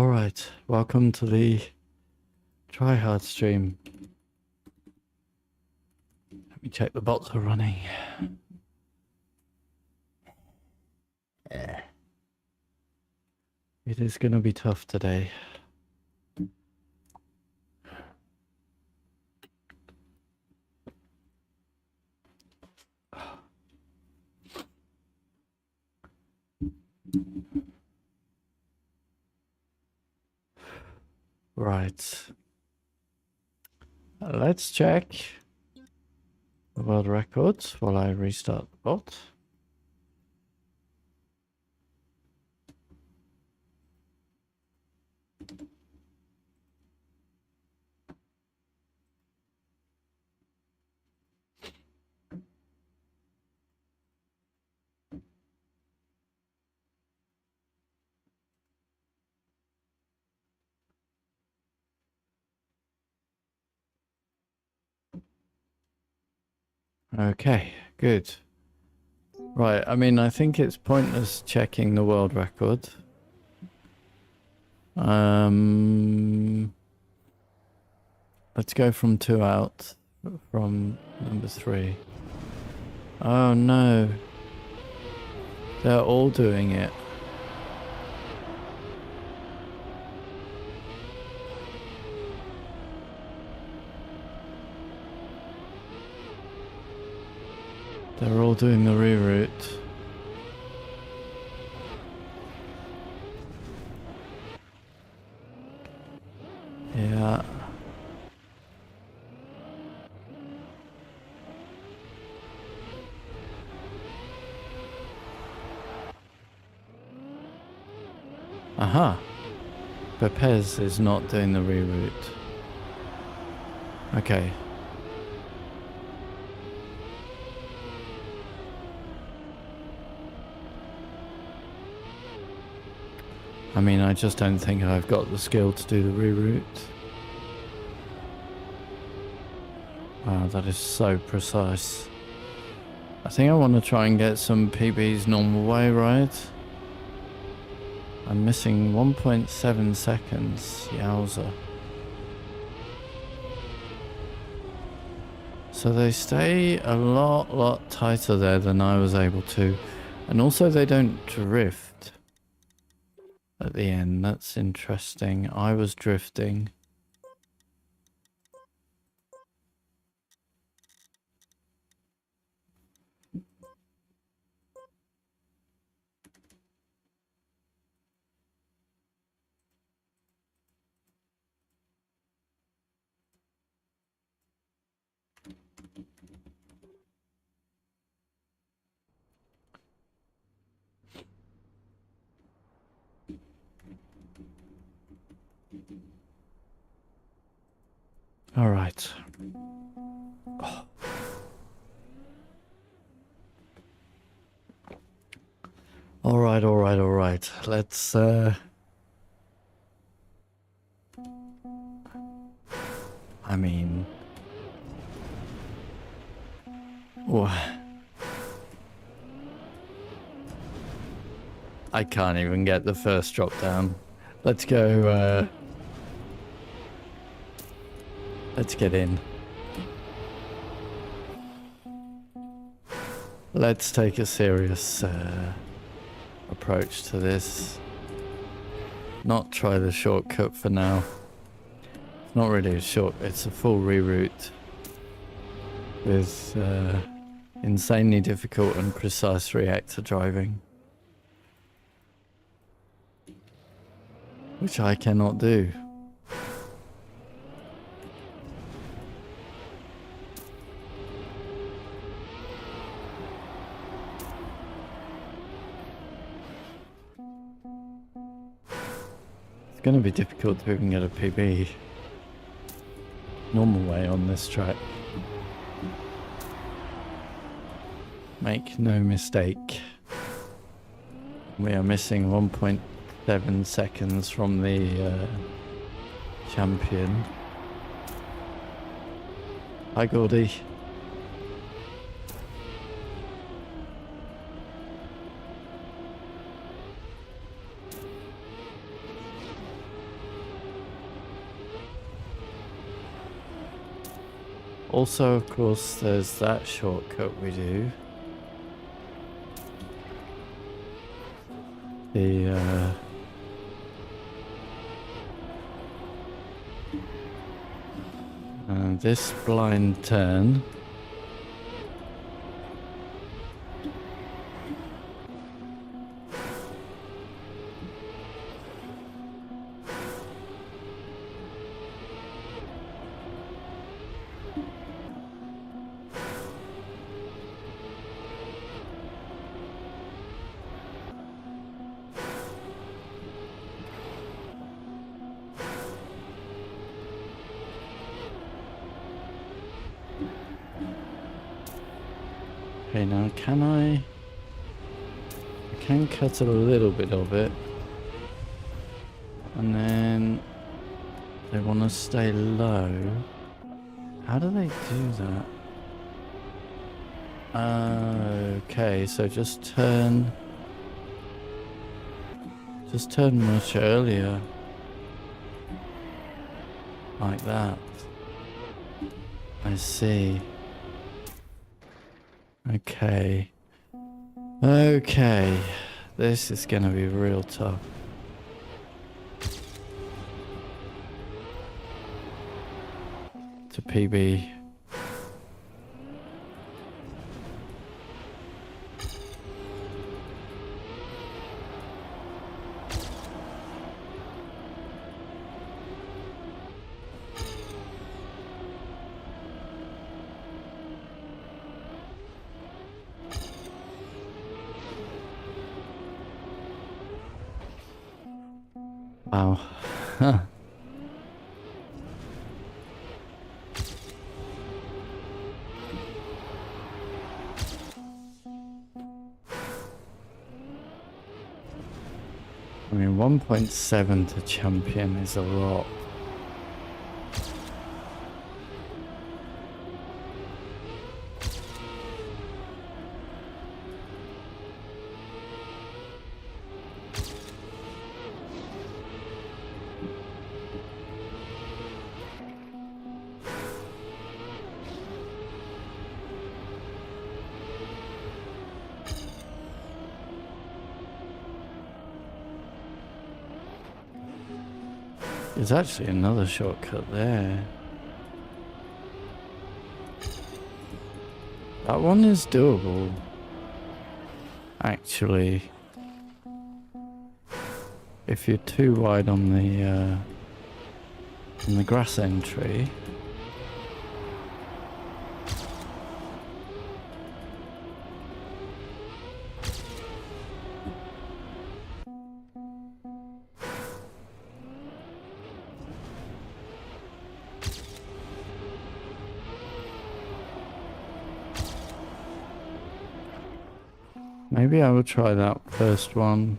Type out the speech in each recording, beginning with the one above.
Alright, welcome to the tryhard stream. Let me check the bots are running. It is going to be tough today. Right. Let's check the world records while I restart the bot. Okay, good. Right, I mean, I think it's pointless checking the world record. Let's go from 2 out from number 3. Oh no. They're all doing it. They're all doing the reroute. Yeah. Aha. Pepez is not doing the reroute. Okay. I mean, I just don't think I've got the skill to do the reroute. Wow, that is so precise. I think I want to try and get some PB's normal way, right? I'm missing 1.7 seconds. Yowza. So they stay a lot tighter there than I was able to. And also they don't drift at the end. That's interesting. I was drifting. All right. Oh. All right. Let's I mean, what? I can't even get the first drop down. Let's go, let's get in. Let's take a serious approach to this. Not try the shortcut for now. It's not really a short, it's a full reroute with insanely difficult and precise reactor driving, which I cannot do. It's going to be difficult to even get a PB normal way on this track. Make no mistake. We are missing 1.7 seconds from the champion. Hi, Gordy. Also, of course, there's that shortcut we do. The, this blind turn. Okay, now can I can cut a little bit of it. And then they want to stay low. How do they do that? Okay, so just turn much earlier. Like that. I see. Okay. Okay. This is gonna be real tough. To PB. Wow. Huh. I mean, 1.7 to champion is a lot. There's actually another shortcut there. That one is doable. Actually. If you're too wide on the grass entry. Maybe I will try that first one.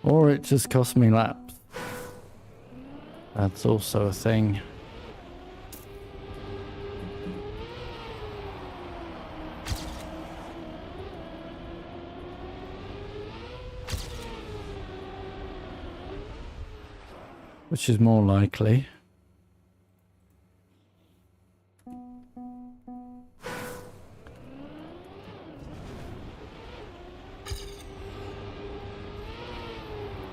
Or it just cost me laps. That's also a thing. Which is more likely.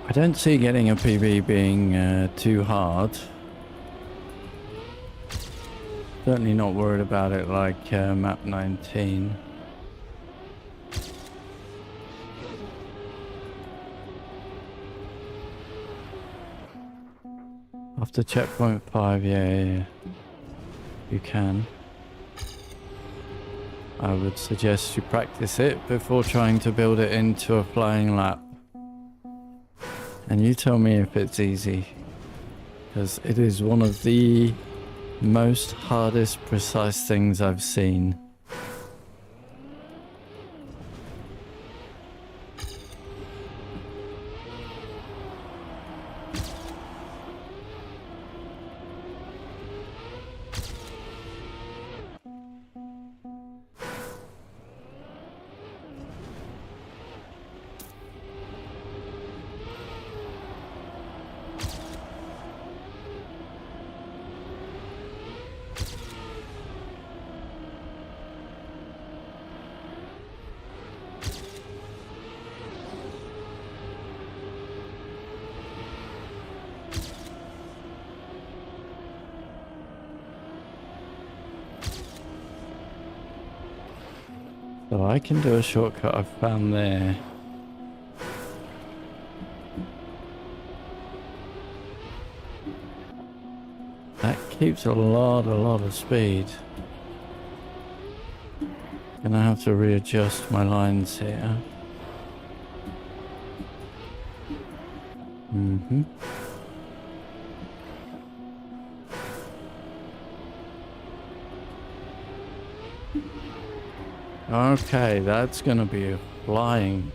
I don't see getting a PB being too hard. Certainly not worried about it like map 19. After checkpoint 5, yeah, you can. I would suggest you practice it before trying to build it into a flying lap. And you tell me if it's easy, because it is one of the most hardest precise things I've seen. So I can do a shortcut I've found there. That keeps a lot of speed. Gonna have to readjust my lines here. Okay, that's gonna be a flying.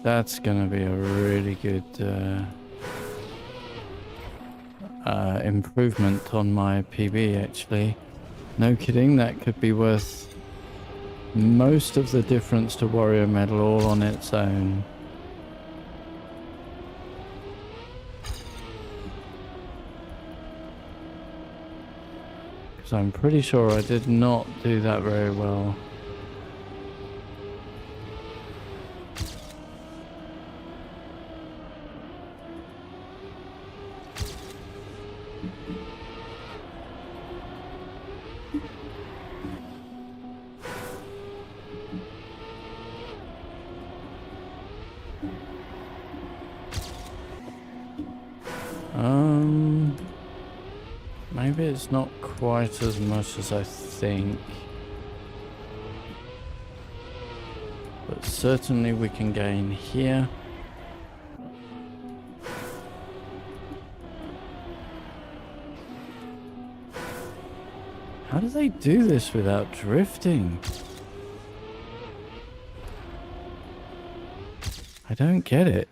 That's gonna be a really good improvement on my PB, actually. No kidding, that could be worth most of the difference to Warrior Medal all on its own. Because I'm pretty sure I did not do that very well. Maybe it's not quite as much as I think. But certainly we can gain here. How do they do this without drifting? I don't get it.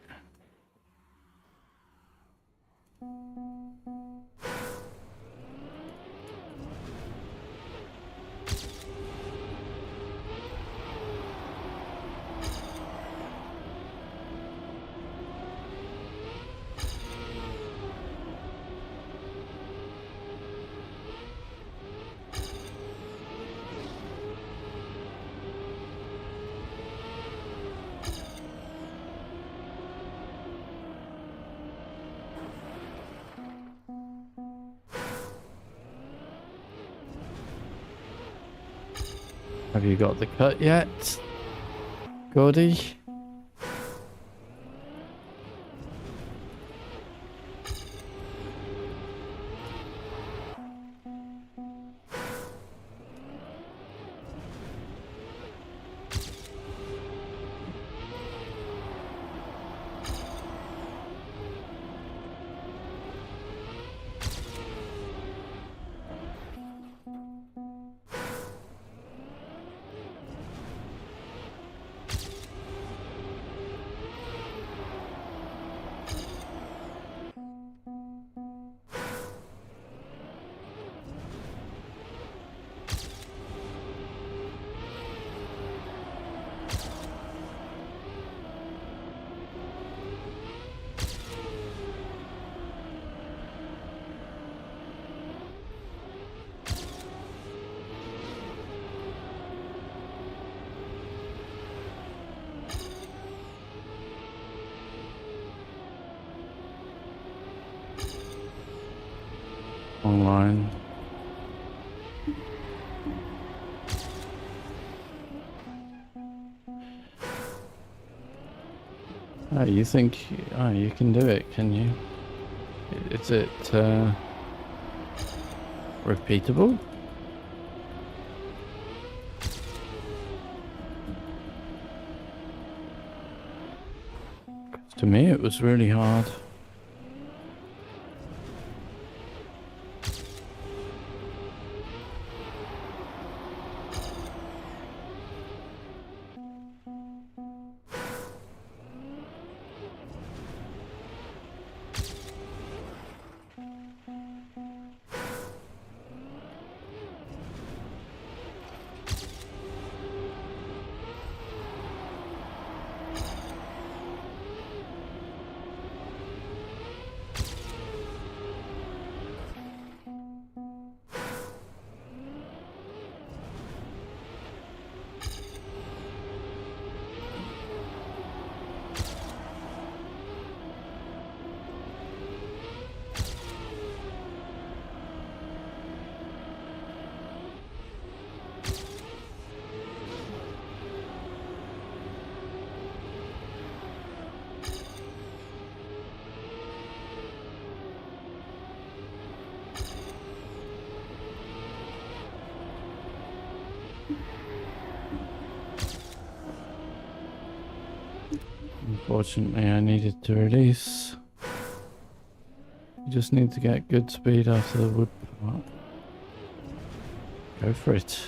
Have you got the cut yet, Gordy? Online. Oh, you think you can do it, can you? Is it repeatable? To me it was really hard. Unfortunately, I needed to release. You just need to get good speed after the wood part. Go for it.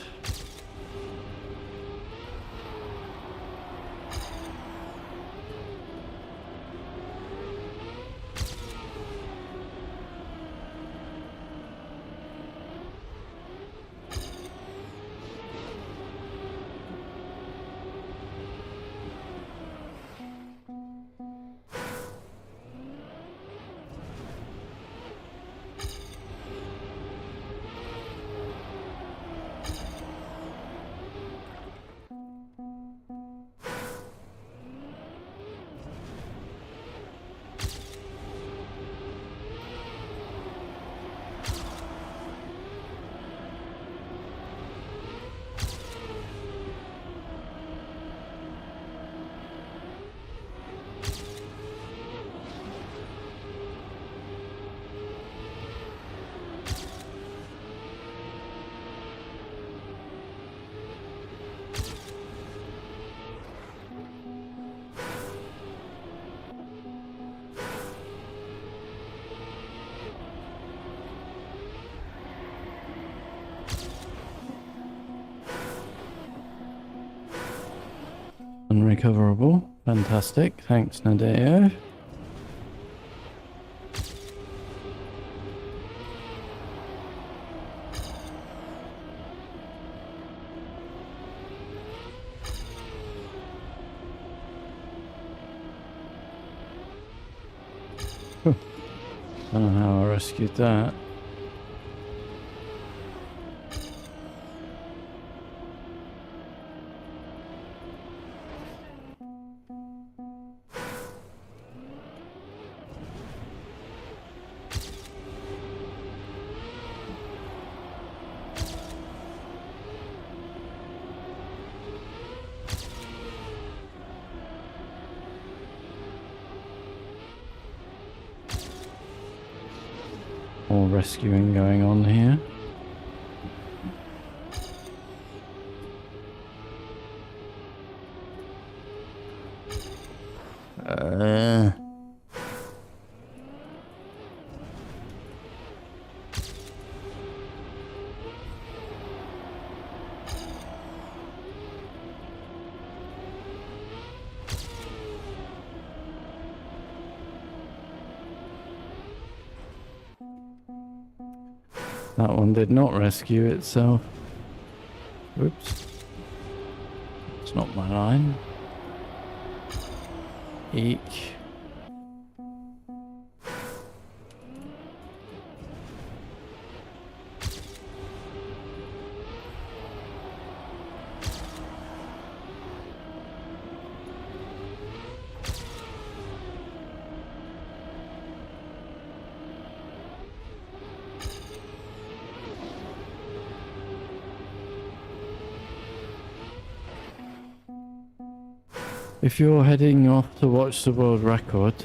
Unrecoverable. Fantastic. Thanks, Nadeo. I don't know how I rescued that. More rescuing going on here. That one did not rescue itself. Whoops. It's not my line. Eek. If you're heading off to watch the world record,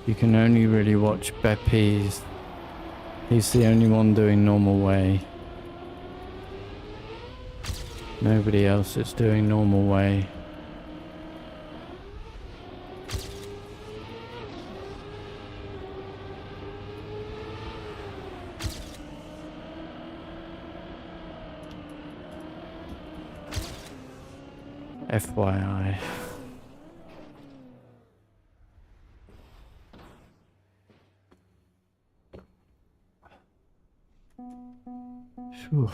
you can only really watch Beppy's. He's the only one doing normal way. Nobody else is doing normal way. FYI. Phew.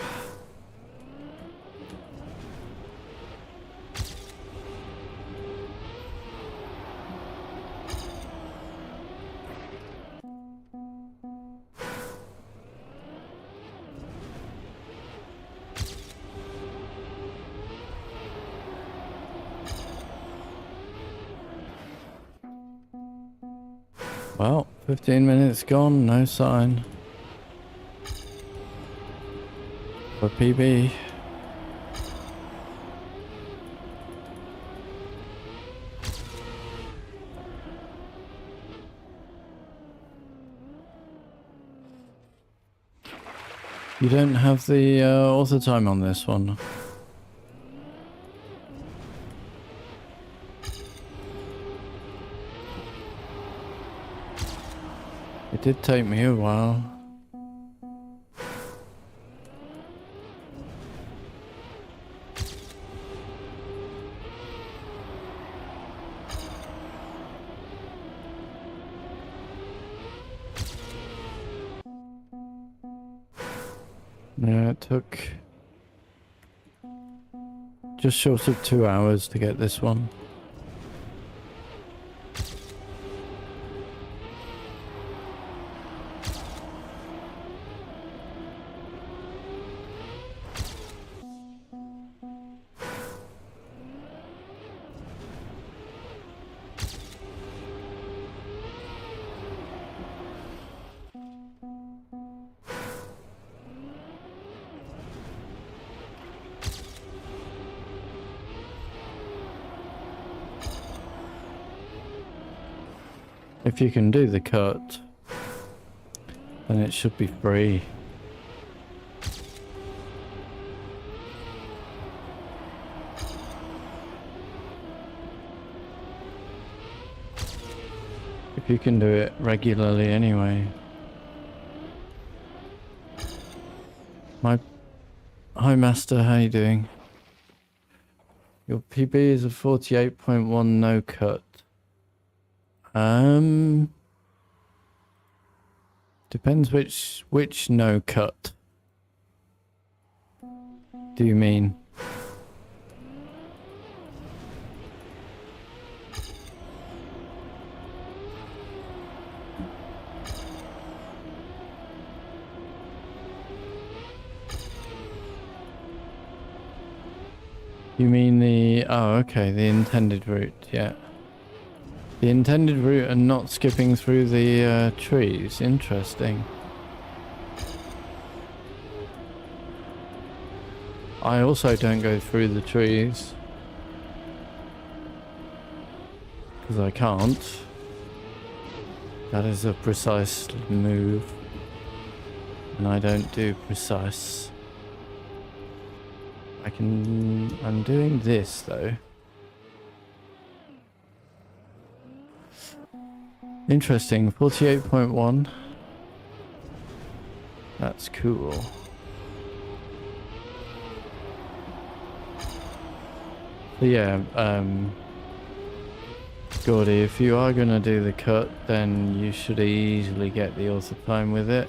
Well, 15 minutes gone, no sign. For PB. You don't have the author time on this one. It did take me a while. Yeah, it took just short of 2 hours to get this one. If you can do the cut, then it should be free. If you can do it regularly anyway. Hi Master, how you doing? Your PB is a 48.1 no cut. Depends which no cut do you mean? You mean the, oh okay, the intended route, yeah. The intended route and not skipping through the trees. Interesting. I also don't go through the trees. Because I can't. That is a precise move. And I don't do precise. I'm doing this though. Interesting, 48.1. That's cool. But yeah, Gordy, if you are gonna do the cut, then you should easily get the author time with it.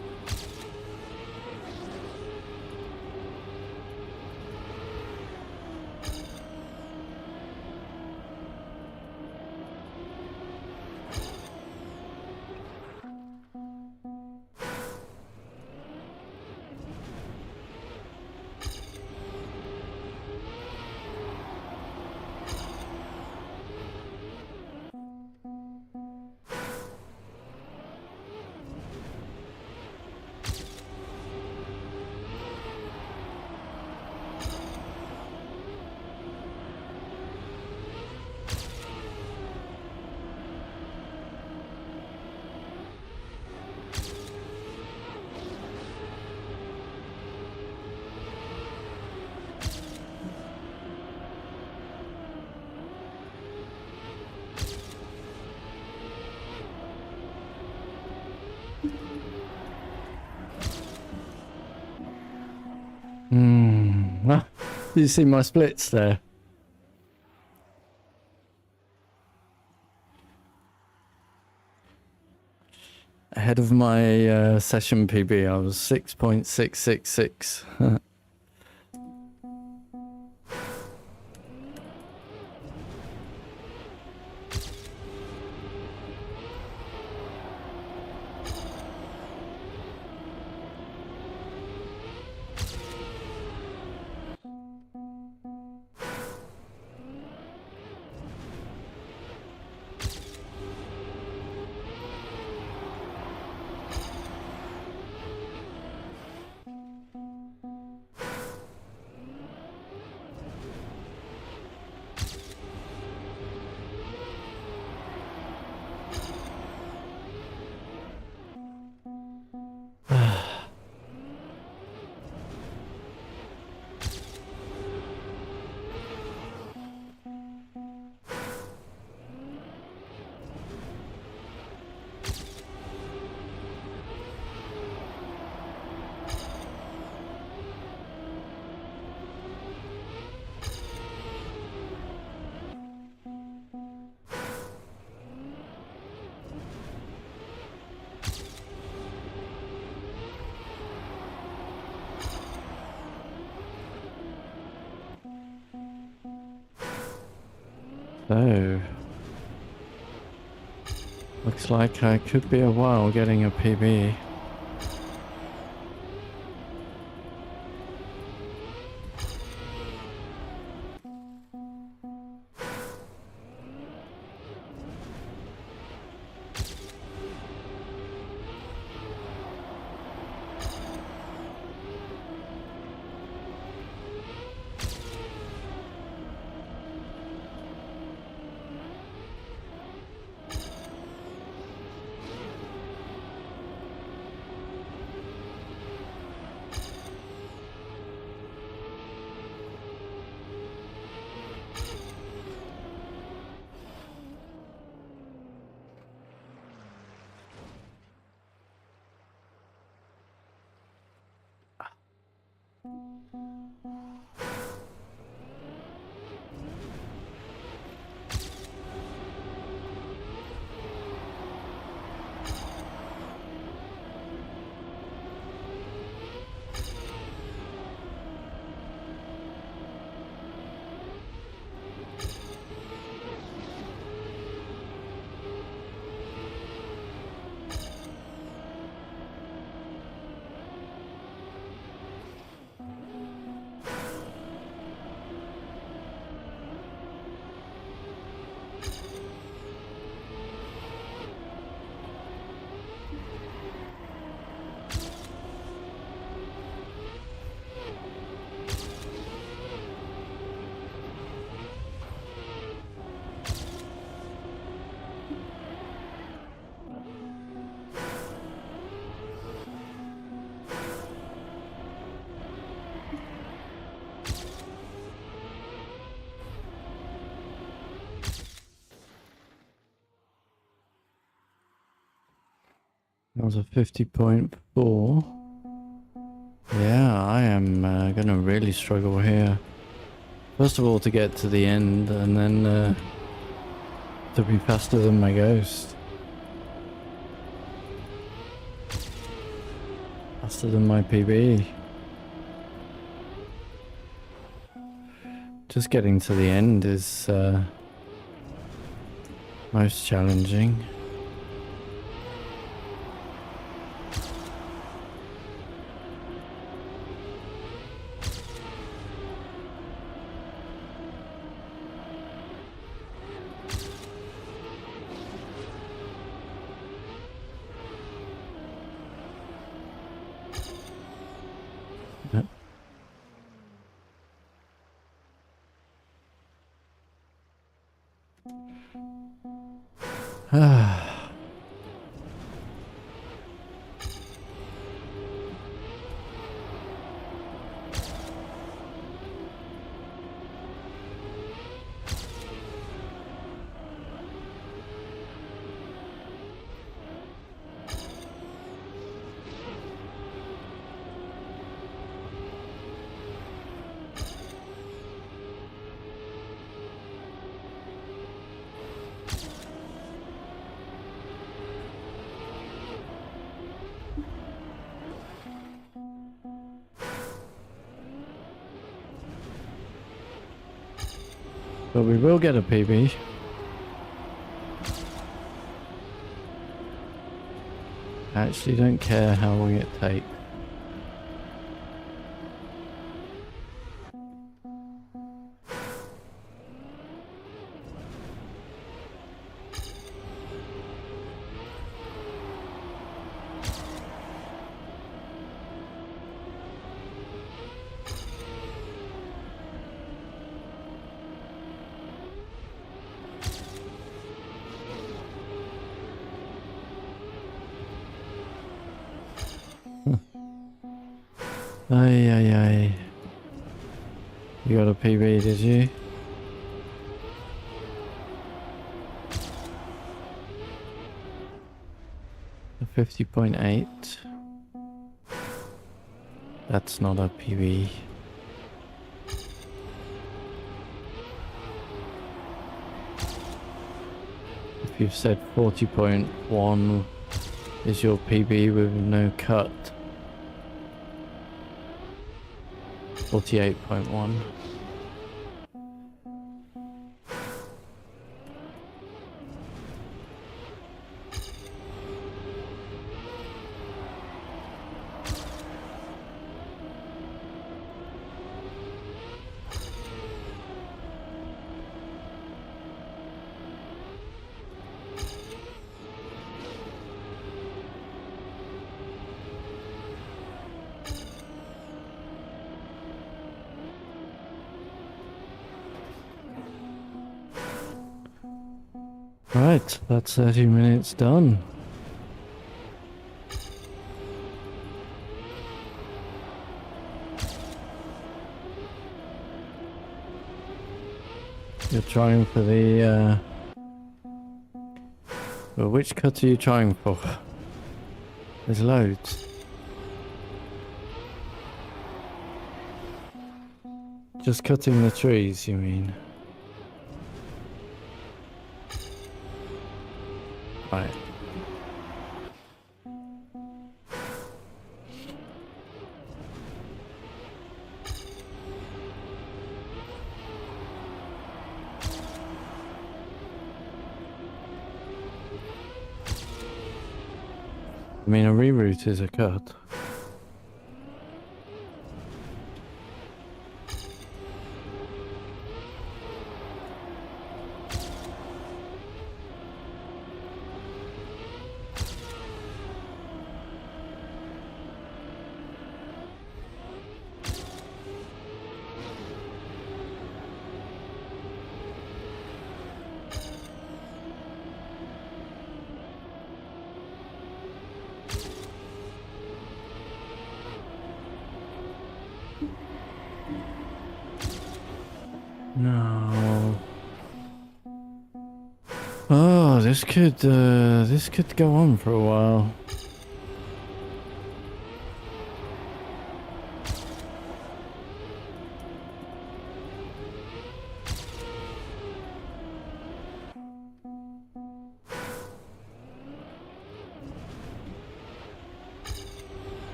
Did you see my splits there? Ahead of my session PB, I was 6.666. So, looks like I could be a while getting a PB. That was a 50.4. Yeah, I am gonna really struggle here. First of all, to get to the end, and then to be faster than my ghost. Faster than my PB. Just getting to the end is most challenging. Ah. But we will get a PB. I actually don't care how long it takes. Ay, ay, ay. You got a PB, did you? A 50.8. That's not a PB. If you've said 40.1 is your PB with no cut. 48.1. Right, that's 30 minutes done. You're trying for the, well, which cut are you trying for? There's loads. Just cutting the trees, you mean? Right. I mean, a reroute is a cut. No. Oh, this could go on for a while.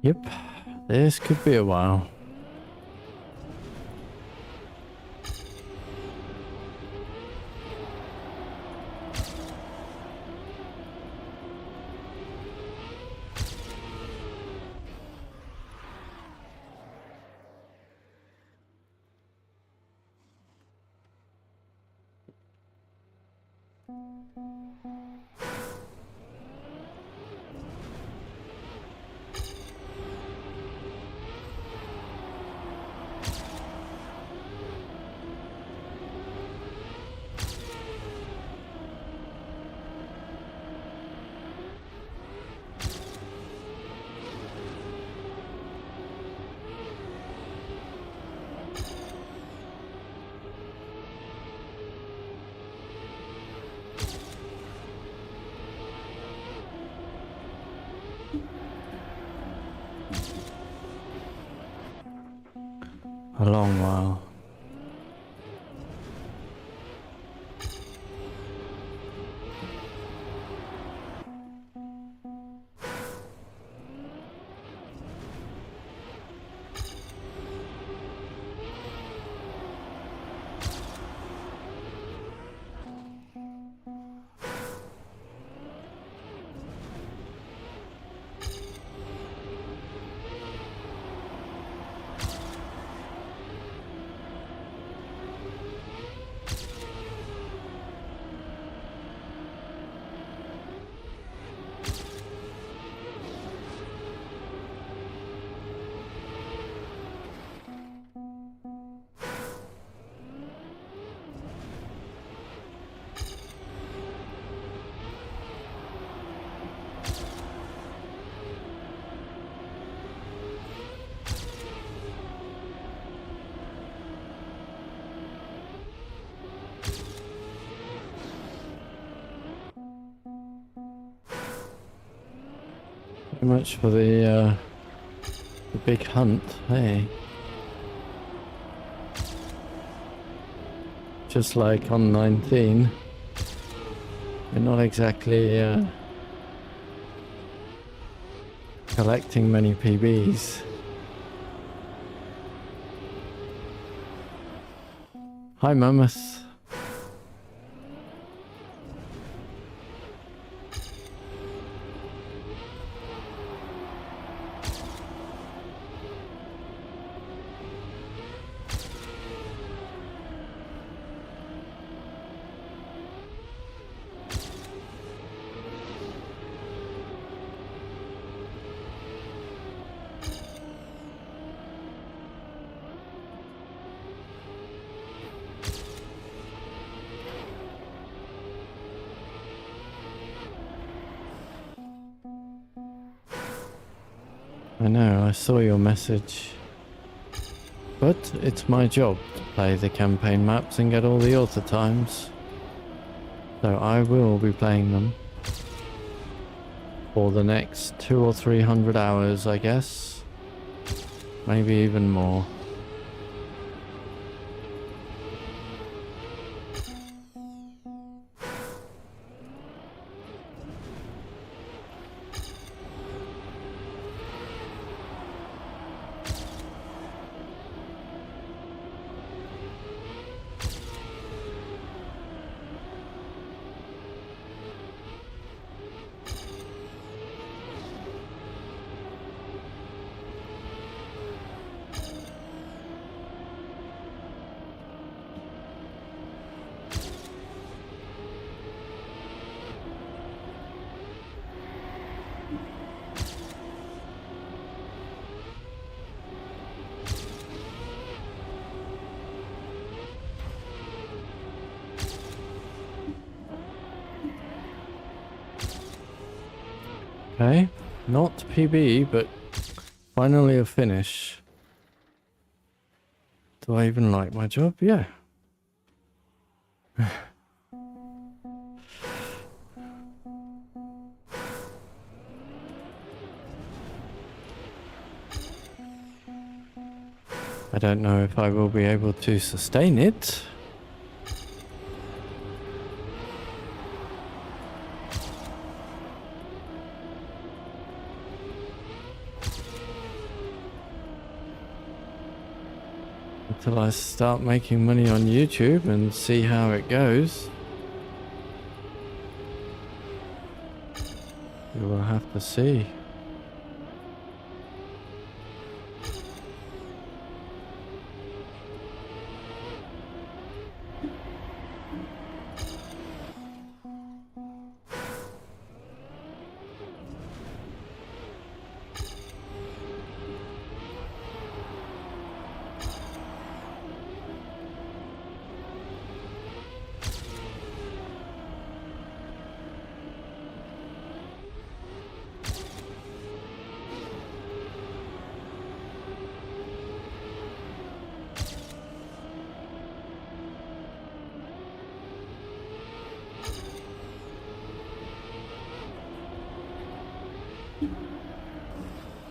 Yep, this could be a while. A long while. So much for the big hunt, hey? Just like on 19, we're not exactly collecting many PBs. Hi, Mammoth. I know, I saw your message. But it's my job to play the campaign maps and get all the author times. So I will be playing them for the next 200 or 300 hours, I guess. Maybe even more. Okay, not PB, but finally a finish. Do I even like my job? Yeah. I don't know if I will be able to sustain it. Until I start making money on YouTube and see how it goes. We will have to see.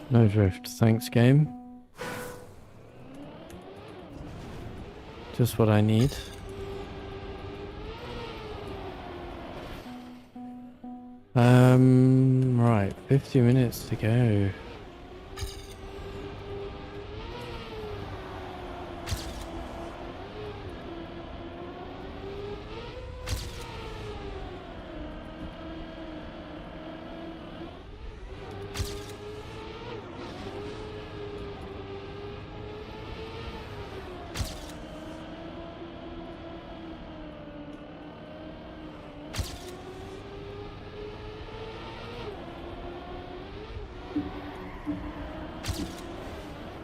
No drift, thanks game. Just what I need. Right, 50 minutes to go.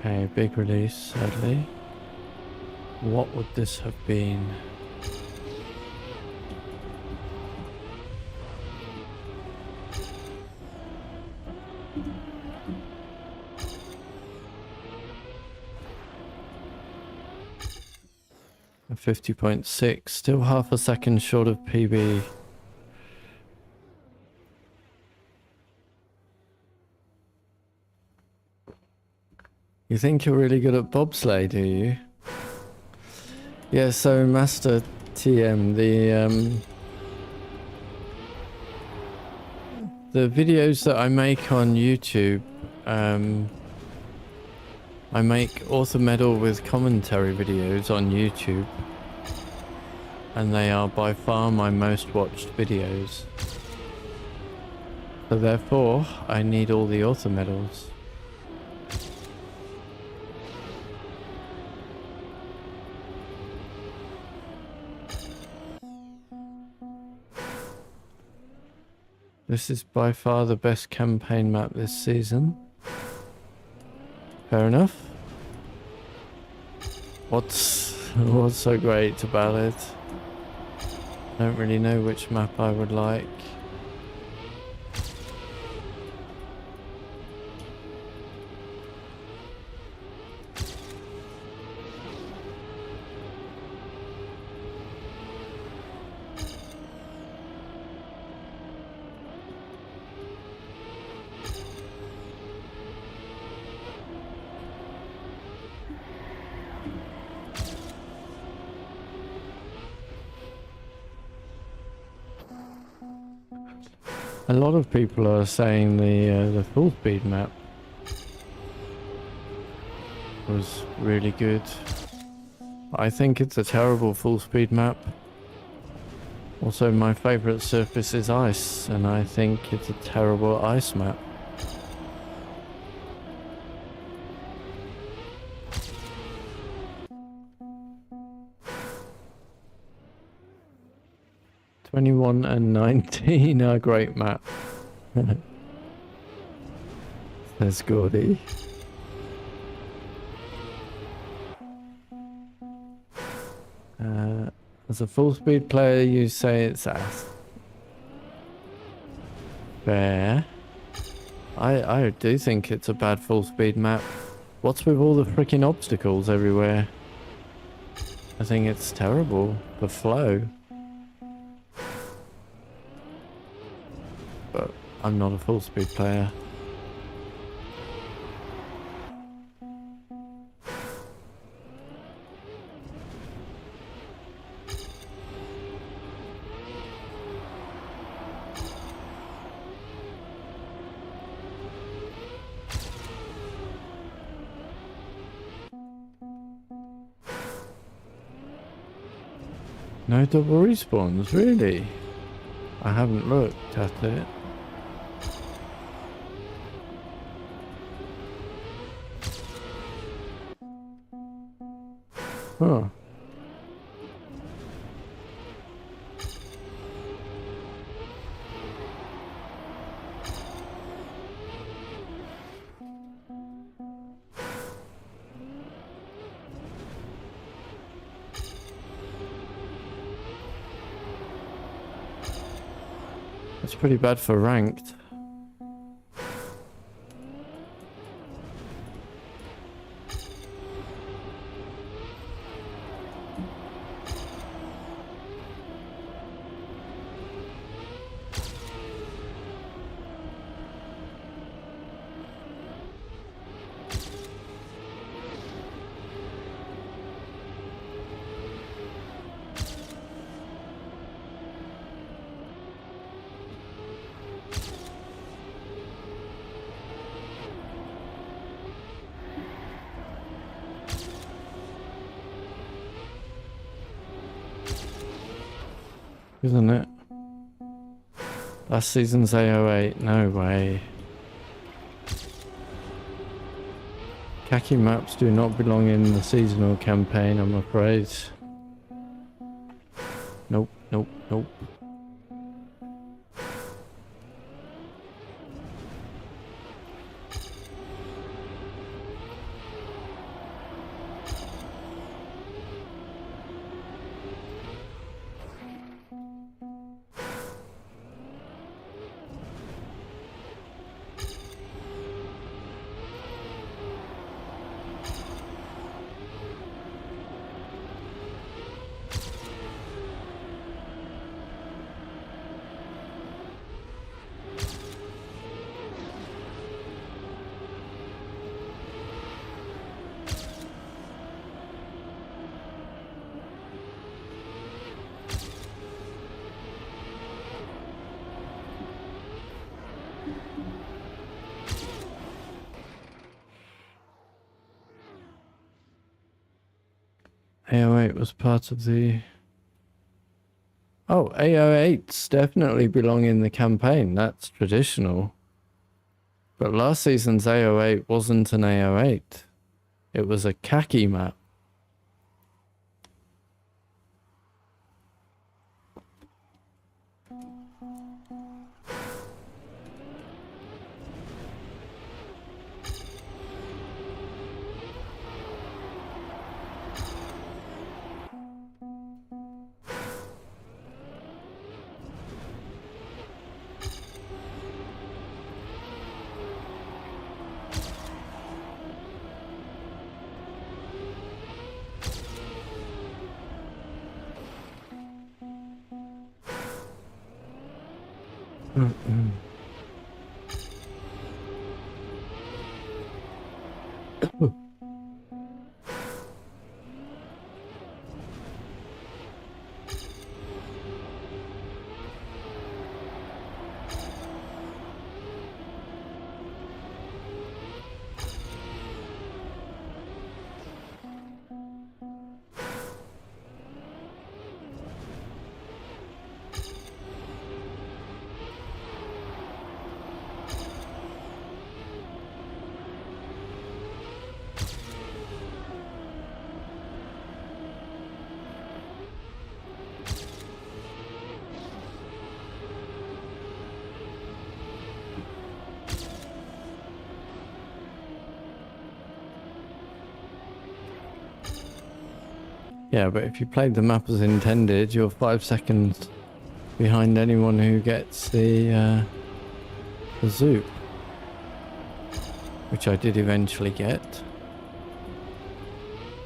Okay, big release, sadly. What would this have been? A 50.6, still half a second short of PB. You think you're really good at bobsleigh, do you? Yeah, so Master TM, the videos that I make on YouTube, I make author medal with commentary videos on YouTube, and they are by far my most watched videos. So therefore, I need all the author medals. This is by far the best campaign map this season. Fair enough. What's so great about it? I don't really know which map I would like. A lot of people are saying the full speed map was really good. I think it's a terrible full speed map. Also, my favorite surface is ice, and I think it's a terrible ice map. '21 and 19 are great map. There's Gordy. As a full speed player, you say it's ass. Fair. I do think it's a bad full speed map. What's with all the freaking obstacles everywhere? I think it's terrible for flow. But I'm not a full speed player. No double respawns, really? I haven't looked at it. Huh. That's pretty bad for ranked. Isn't it? Last season's AO8, no way. Khaki maps do not belong in the seasonal campaign, I'm afraid. Nope, nope, nope. AO8 was part of the... Oh, AO8s definitely belong in the campaign. That's traditional. But last season's AO8 wasn't an AO8. It was a khaki map. Yeah, but if you played the map as intended, you're 5 seconds behind anyone who gets the zoop. Which I did eventually get.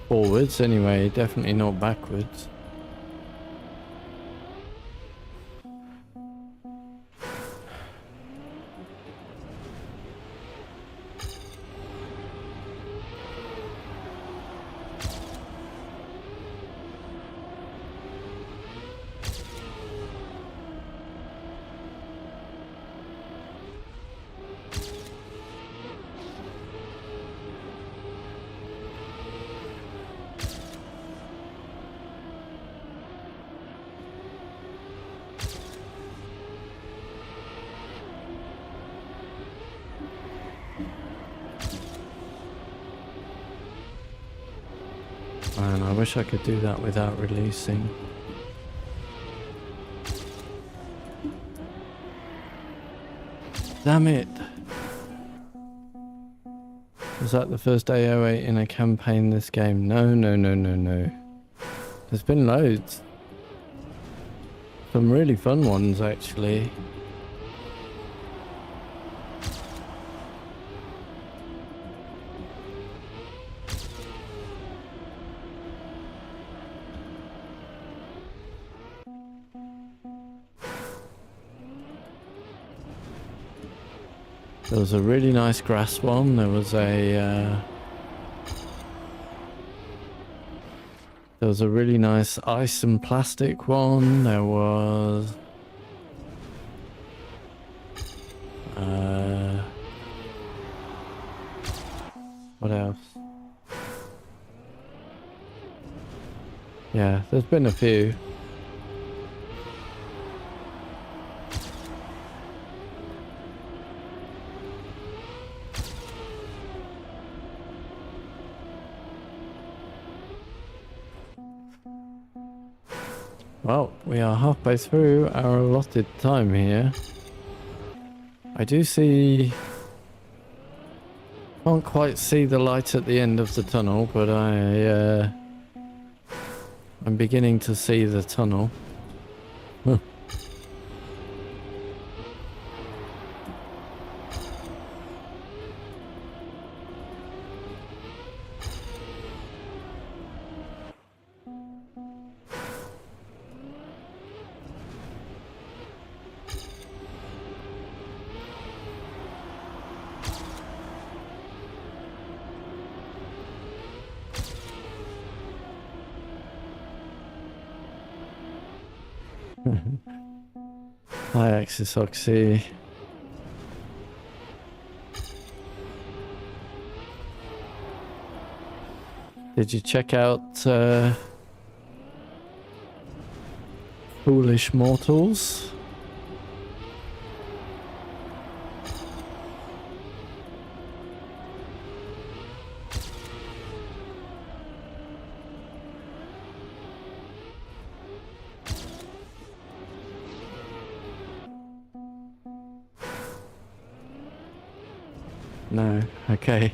Forwards anyway, definitely not backwards. Man, I wish I could do that without releasing. Damn it! Was that the first AO8 in a campaign this game? No, no, no, no, no. There's been loads. Some really fun ones, actually. There was a really nice grass one. There was a really nice ice and plastic one. There was what else? Yeah, there's been a few. Well, we are halfway through our allotted time here. I do see... Can't quite see the light at the end of the tunnel, but I'm beginning to see the tunnel. Huh. Hi, Axis Oxy. Did you check out Foolish Mortals? No, okay.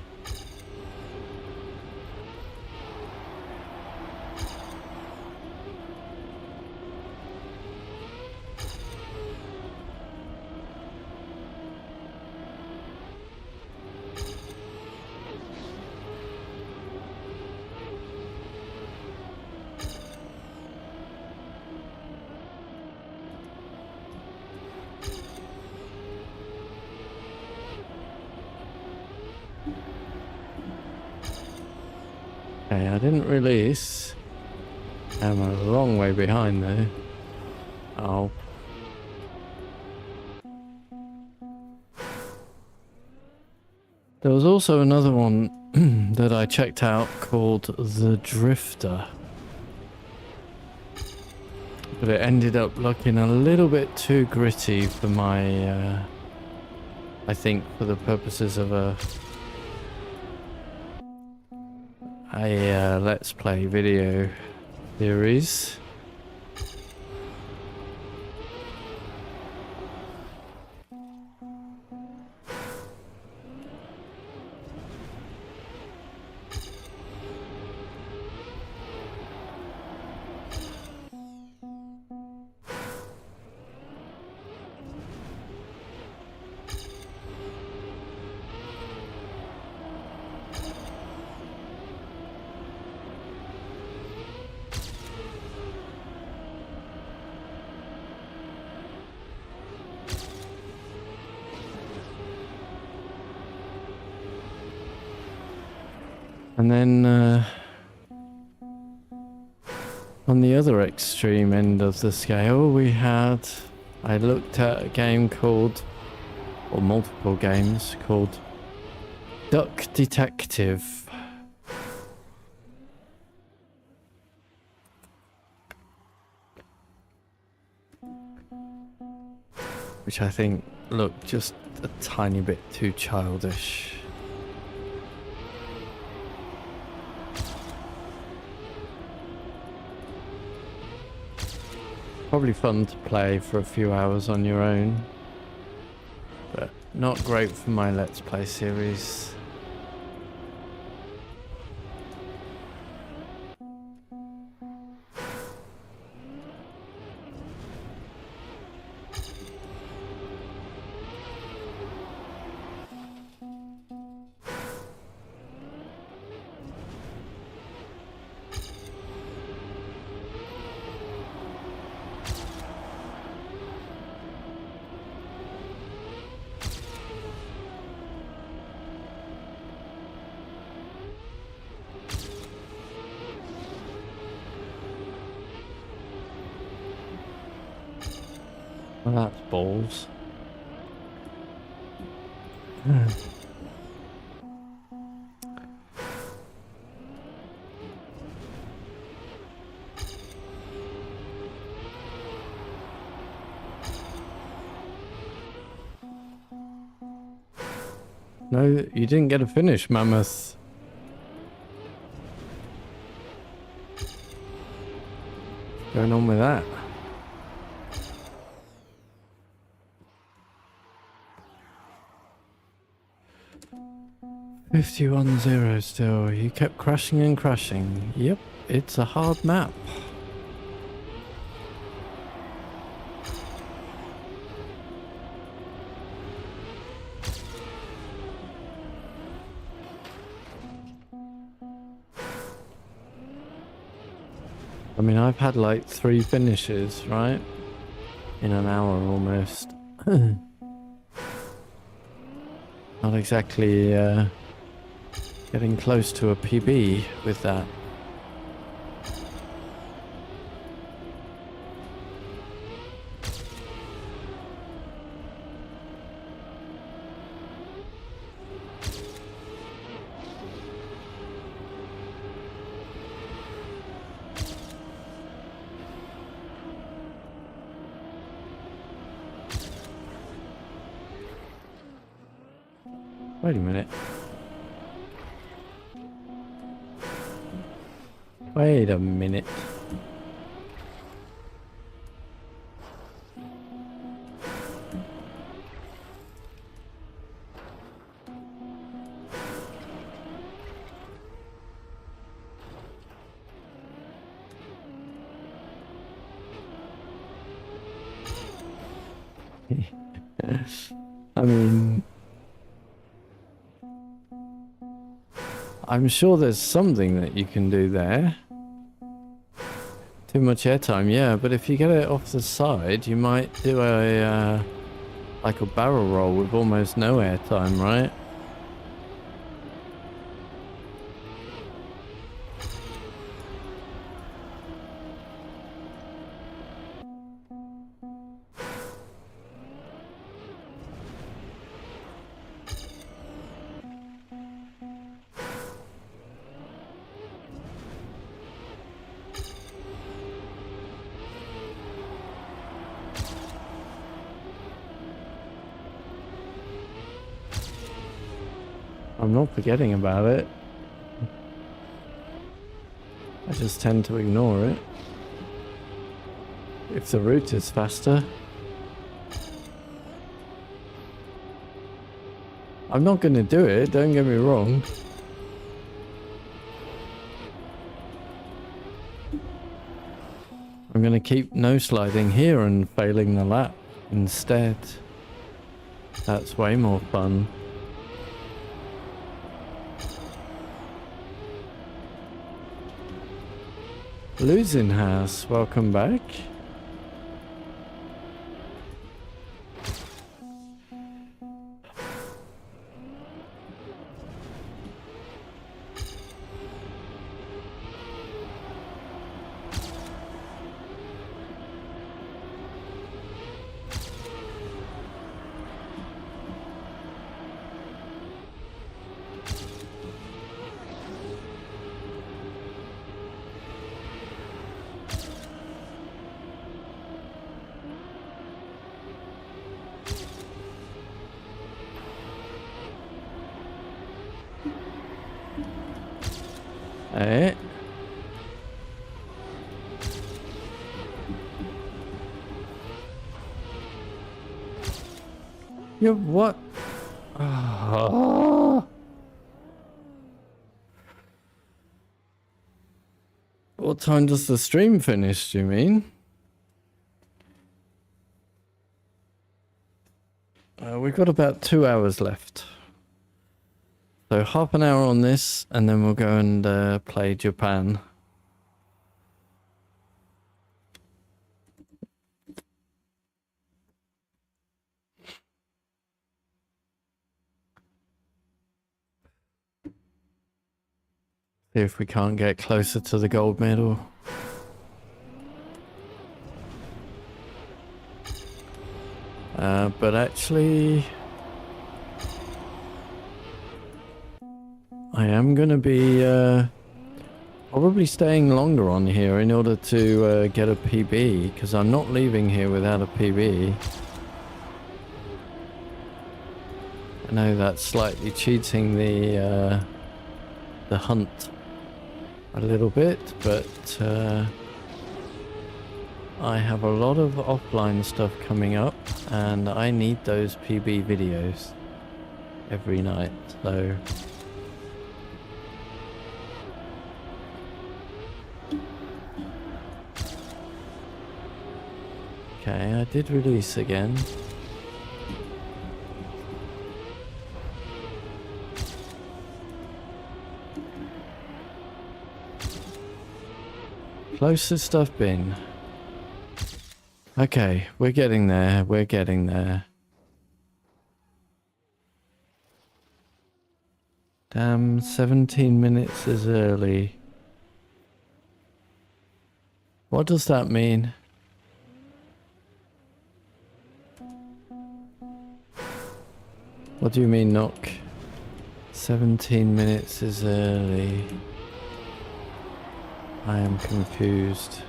Okay, I didn't release. I'm a long way behind though. Oh. There was also another one that I checked out called The Drifter. But it ended up looking a little bit too gritty for my, I think for the purposes of a Let's Play video series. And then on the other extreme end of the scale, I looked at a game called, or multiple games called Duck Detective. Which I think looked just a tiny bit too childish. Probably fun to play for a few hours on your own, but not great for my Let's Play series. Well, that's balls. No, you didn't get a finish, Mammoth. What's going on with that? $51-0 still. You kept crashing and crashing. Yep, it's a hard map. I mean, I've had like 3 finishes, right? In an hour almost. Not exactly getting close to a PB with that. Wait a minute. Wait a minute. I mean, I'm sure there's something that you can do there. Too much airtime, yeah, but if you get it off the side, you might do a like a barrel roll with almost no airtime, right? I'm not forgetting about it. I just tend to ignore it. If the route is faster. I'm not going to do it, don't get me wrong. I'm going to keep no sliding here and failing the lap instead. That's way more fun. Losing House, welcome back. Eh? You what? Oh. What time does the stream finish, do you mean? We've got about 2 hours left. So half an hour on this, and then we'll go and play Japan. See if we can't get closer to the gold medal. But actually, I am going to be probably staying longer on here in order to get a PB, because I'm not leaving here without a PB. I know that's slightly cheating the hunt a little bit, but I have a lot of offline stuff coming up, and I need those PB videos every night, so... Okay, I did release again. Closest I've been. Okay, we're getting there, we're getting there. Damn, 17 minutes is early. What does that mean? What do you mean, knock? 17 minutes is early. I am confused.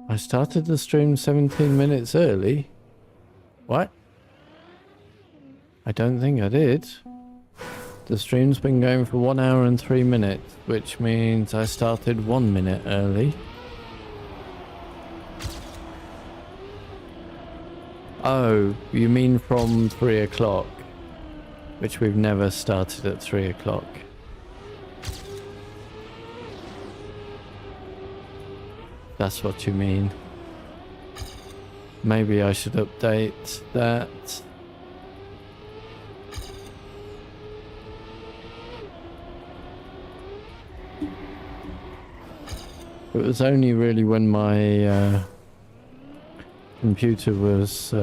I started the stream 17 minutes early? What? I don't think I did. The stream's been going for 1 hour and 3 minutes, which means I started 1 minute early. Oh, you mean from 3 o'clock, which we've never started at 3 o'clock. That's what you mean. Maybe I should update that. It was only really when my computer was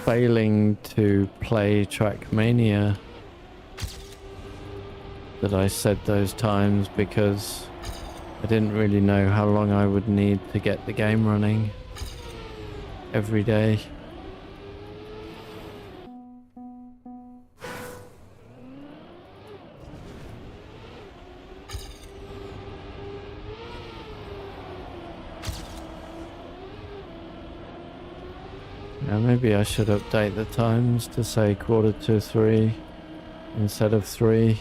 failing to play Trackmania that I said those times, because I didn't really know how long I would need to get the game running every day. Now maybe I should update the times to say 2:45 instead of 3.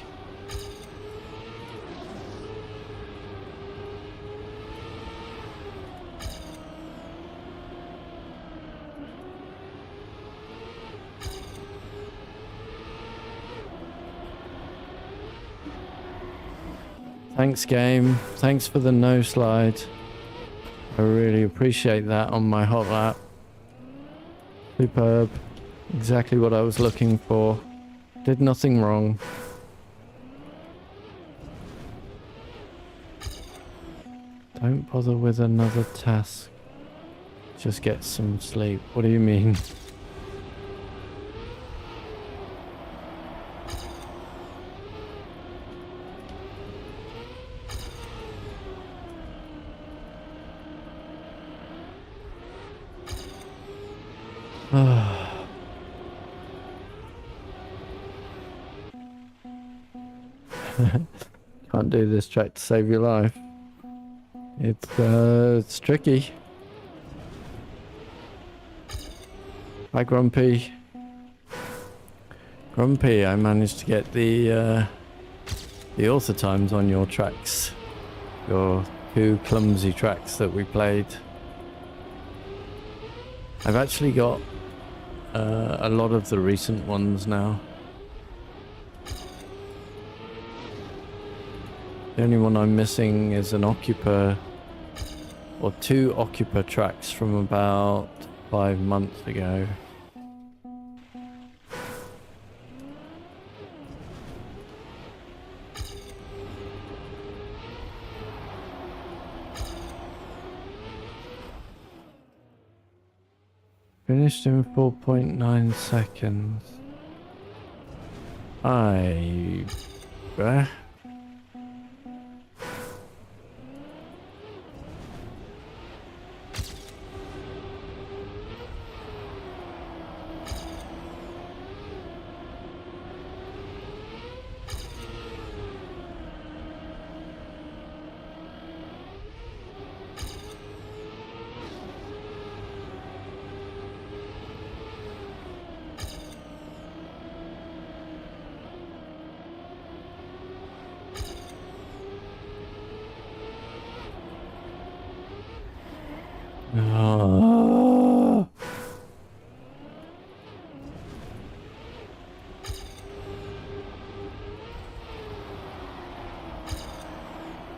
Thanks, game. Thanks for the no slide. I really appreciate that on my hot lap. Superb. Exactly what I was looking for. Did nothing wrong. Don't bother with another task. Just get some sleep. What do you mean? can't do this track to save your life. It's tricky. Hi, Grumpy. Grumpy, I managed to get the author times on your tracks. Your 2 clumsy tracks that we played. I've actually got a lot of the recent ones now. The only one I'm missing is an Occupa, or 2 Occupa tracks from about 5 months ago. Finished in 4.9 seconds. I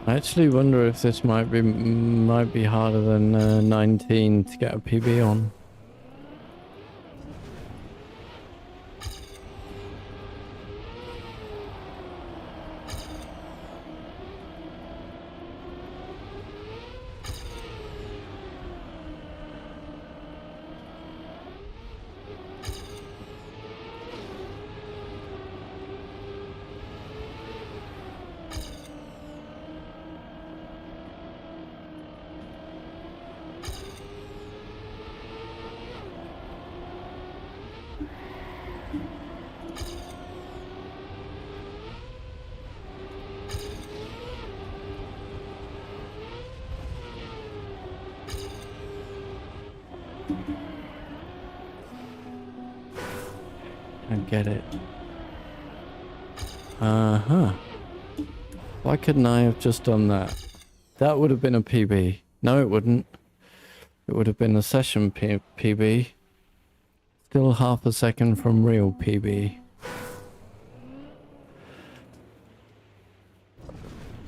actually wonder if this might be harder than 19 to get a PB on. Get it. Why couldn't I have just done that? That would have been a PB. No, it wouldn't. It would have been a session PB. Still half a second from real PB.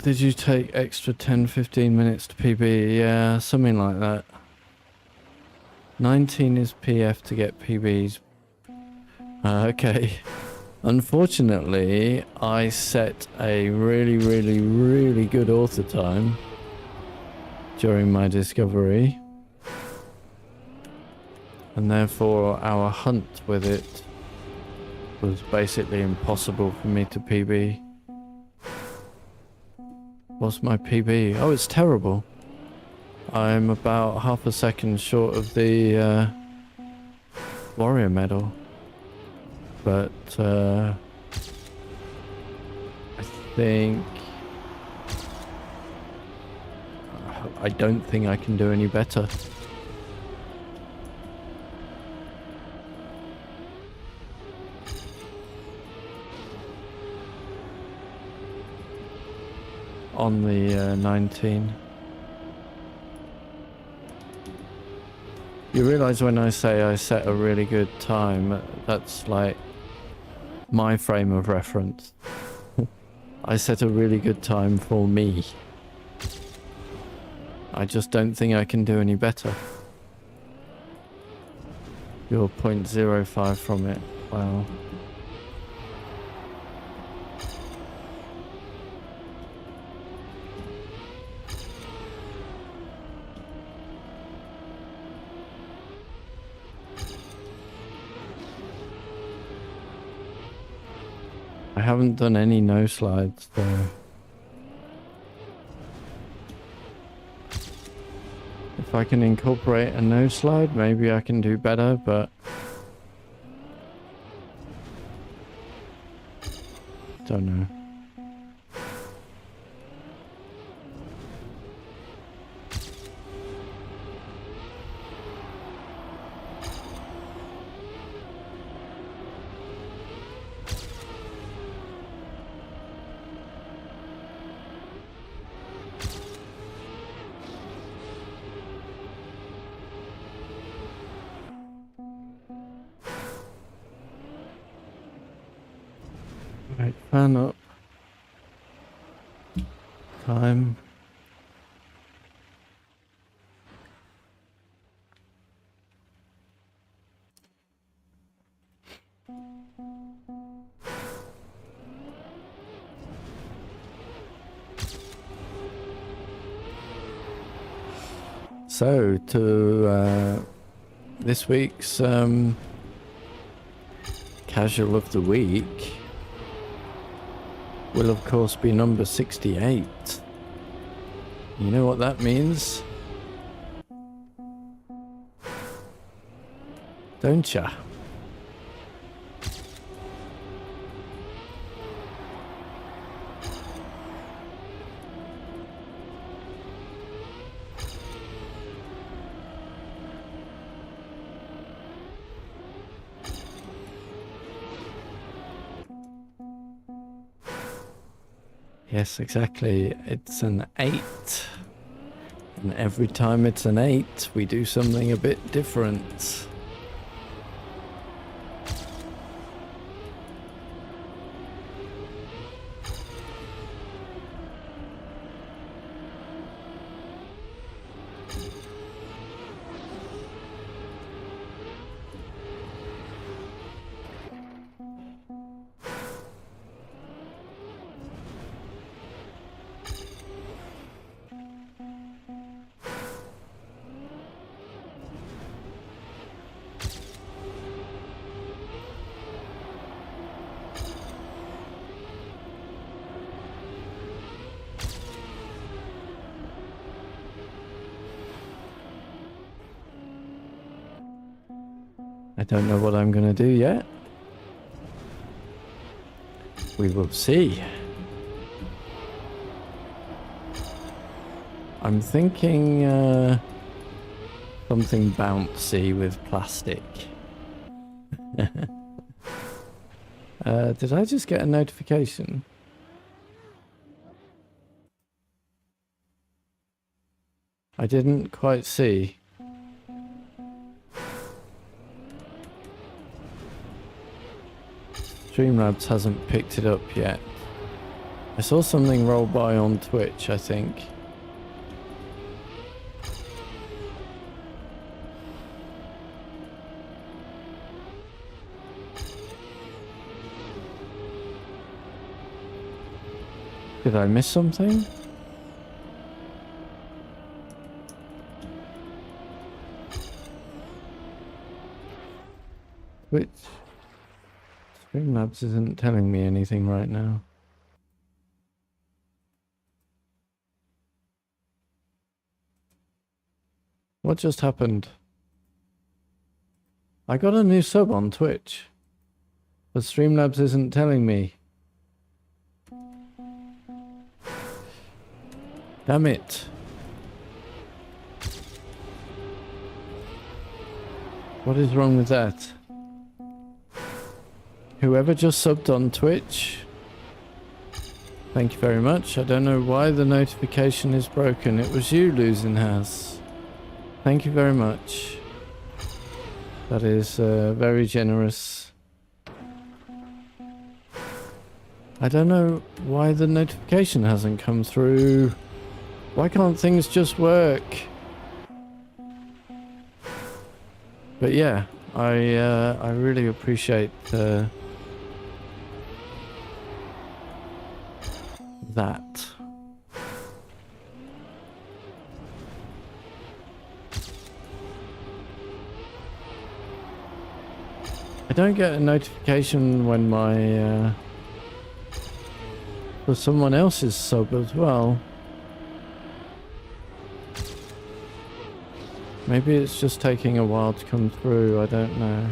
Did you take extra 10-15 minutes to PB? Yeah, something like that. 19 is PF to get PBs. Okay. Unfortunately, I set a really good author time during my discovery. And therefore, our hunt with it was basically impossible for me to PB. What's my PB? Oh, it's terrible. I'm about half a second short of the warrior medal. But I don't think I can do any better. On the 19. You realise when I say I set a really good time, that's like my frame of reference. I set a really good time for me. I just don't think I can do any better. You're 0.05 from it. Wow. I haven't done any no slides though. If I can incorporate a no slide, maybe I can do better, but don't know. Right, fan up. Time. So, to this week's casual of the week will of course be number 68. You know what that means? Don't ya? Yes, exactly. It's an 8. And every time it's an 8, we do something a bit different. I don't know what I'm going to do yet. We will see. I'm thinking something bouncy with plastic. Did I just get a notification? I didn't quite see. Streamlabs hasn't picked it up yet. I saw something roll by on Twitch, I think. Did I miss something? Which Streamlabs isn't telling me anything right now. What just happened? I got a new sub on Twitch, but Streamlabs isn't telling me. Damn it. What is wrong with that? Whoever just subbed on Twitch, thank you very much. I don't know why the notification is broken. It was you, Losing House. Thank you very much. That is very generous. I don't know why the notification hasn't come through. Why can't things just work? But yeah, I really appreciate that. I don't get a notification when my for someone else's sub as well. Maybe it's just taking a while to come through, I don't know.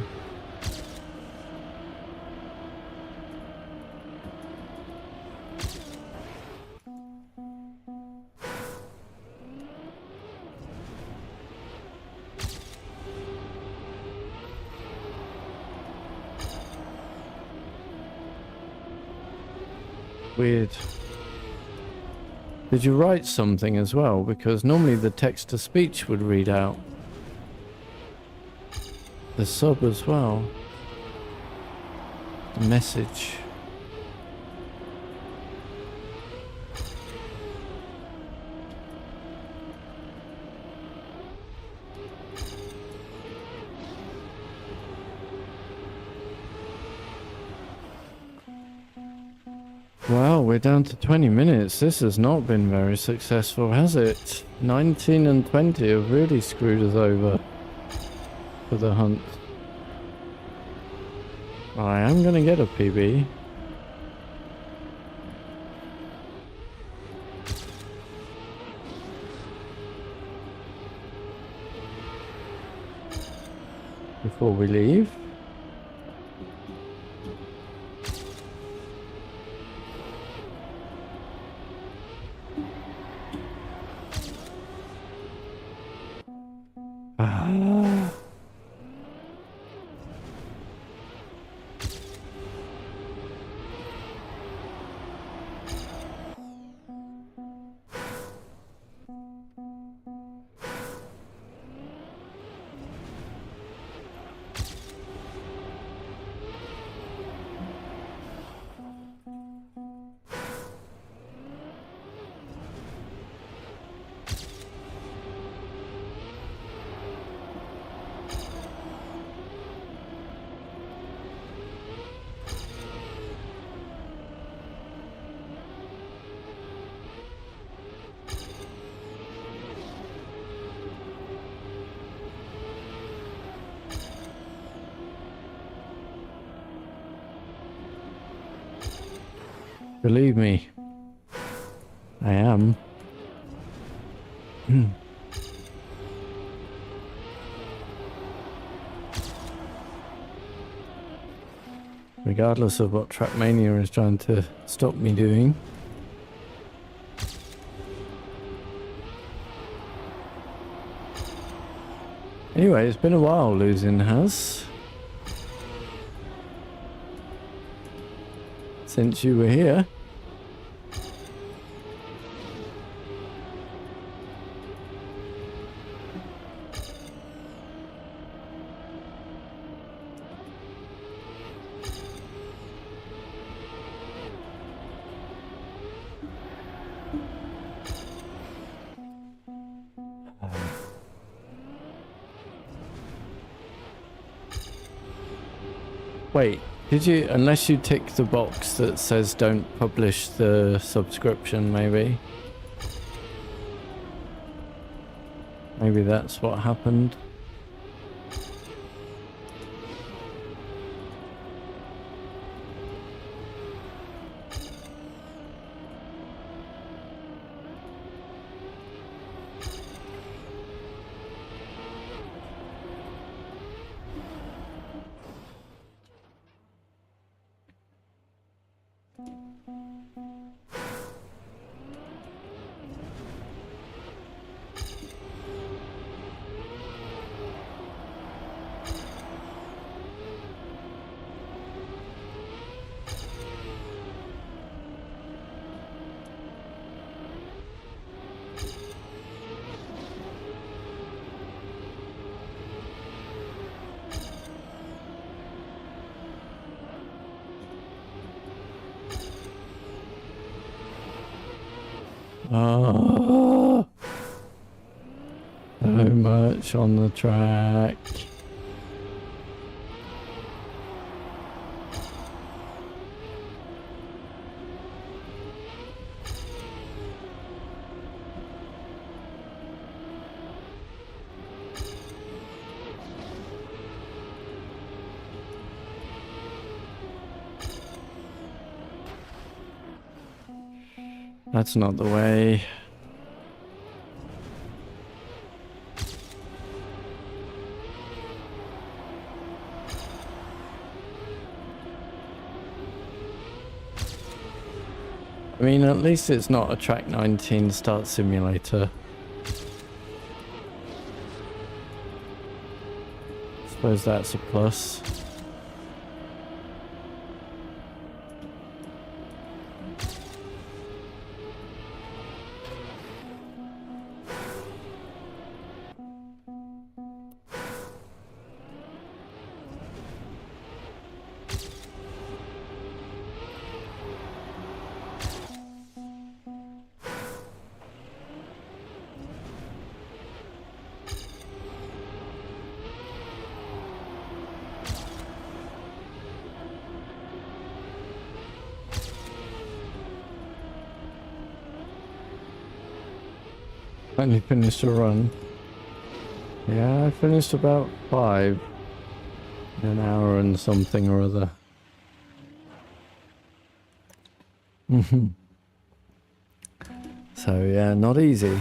Weird. Did you write something as well? Because normally the text-to-speech would read out the sub as well. The message. Well, we're down to 20 minutes. This has not been very successful, has it? 19 and 20 have really screwed us over for the hunt. I am going to get a PB. Before we leave. Ah. Believe me, I am. Regardless of what Trackmania is trying to stop me doing. Anyway, it's been a while losing has. Since you were here. Wait, did you, unless you tick the box that says don't publish the subscription, maybe? Maybe that's what happened. Oh, so much on the track. That's not the way. I mean, at least it's not a Track 19 start simulator. Suppose that's a plus. Finally finished a run. Yeah, I finished about 5 in an hour and something or other. So yeah, not easy.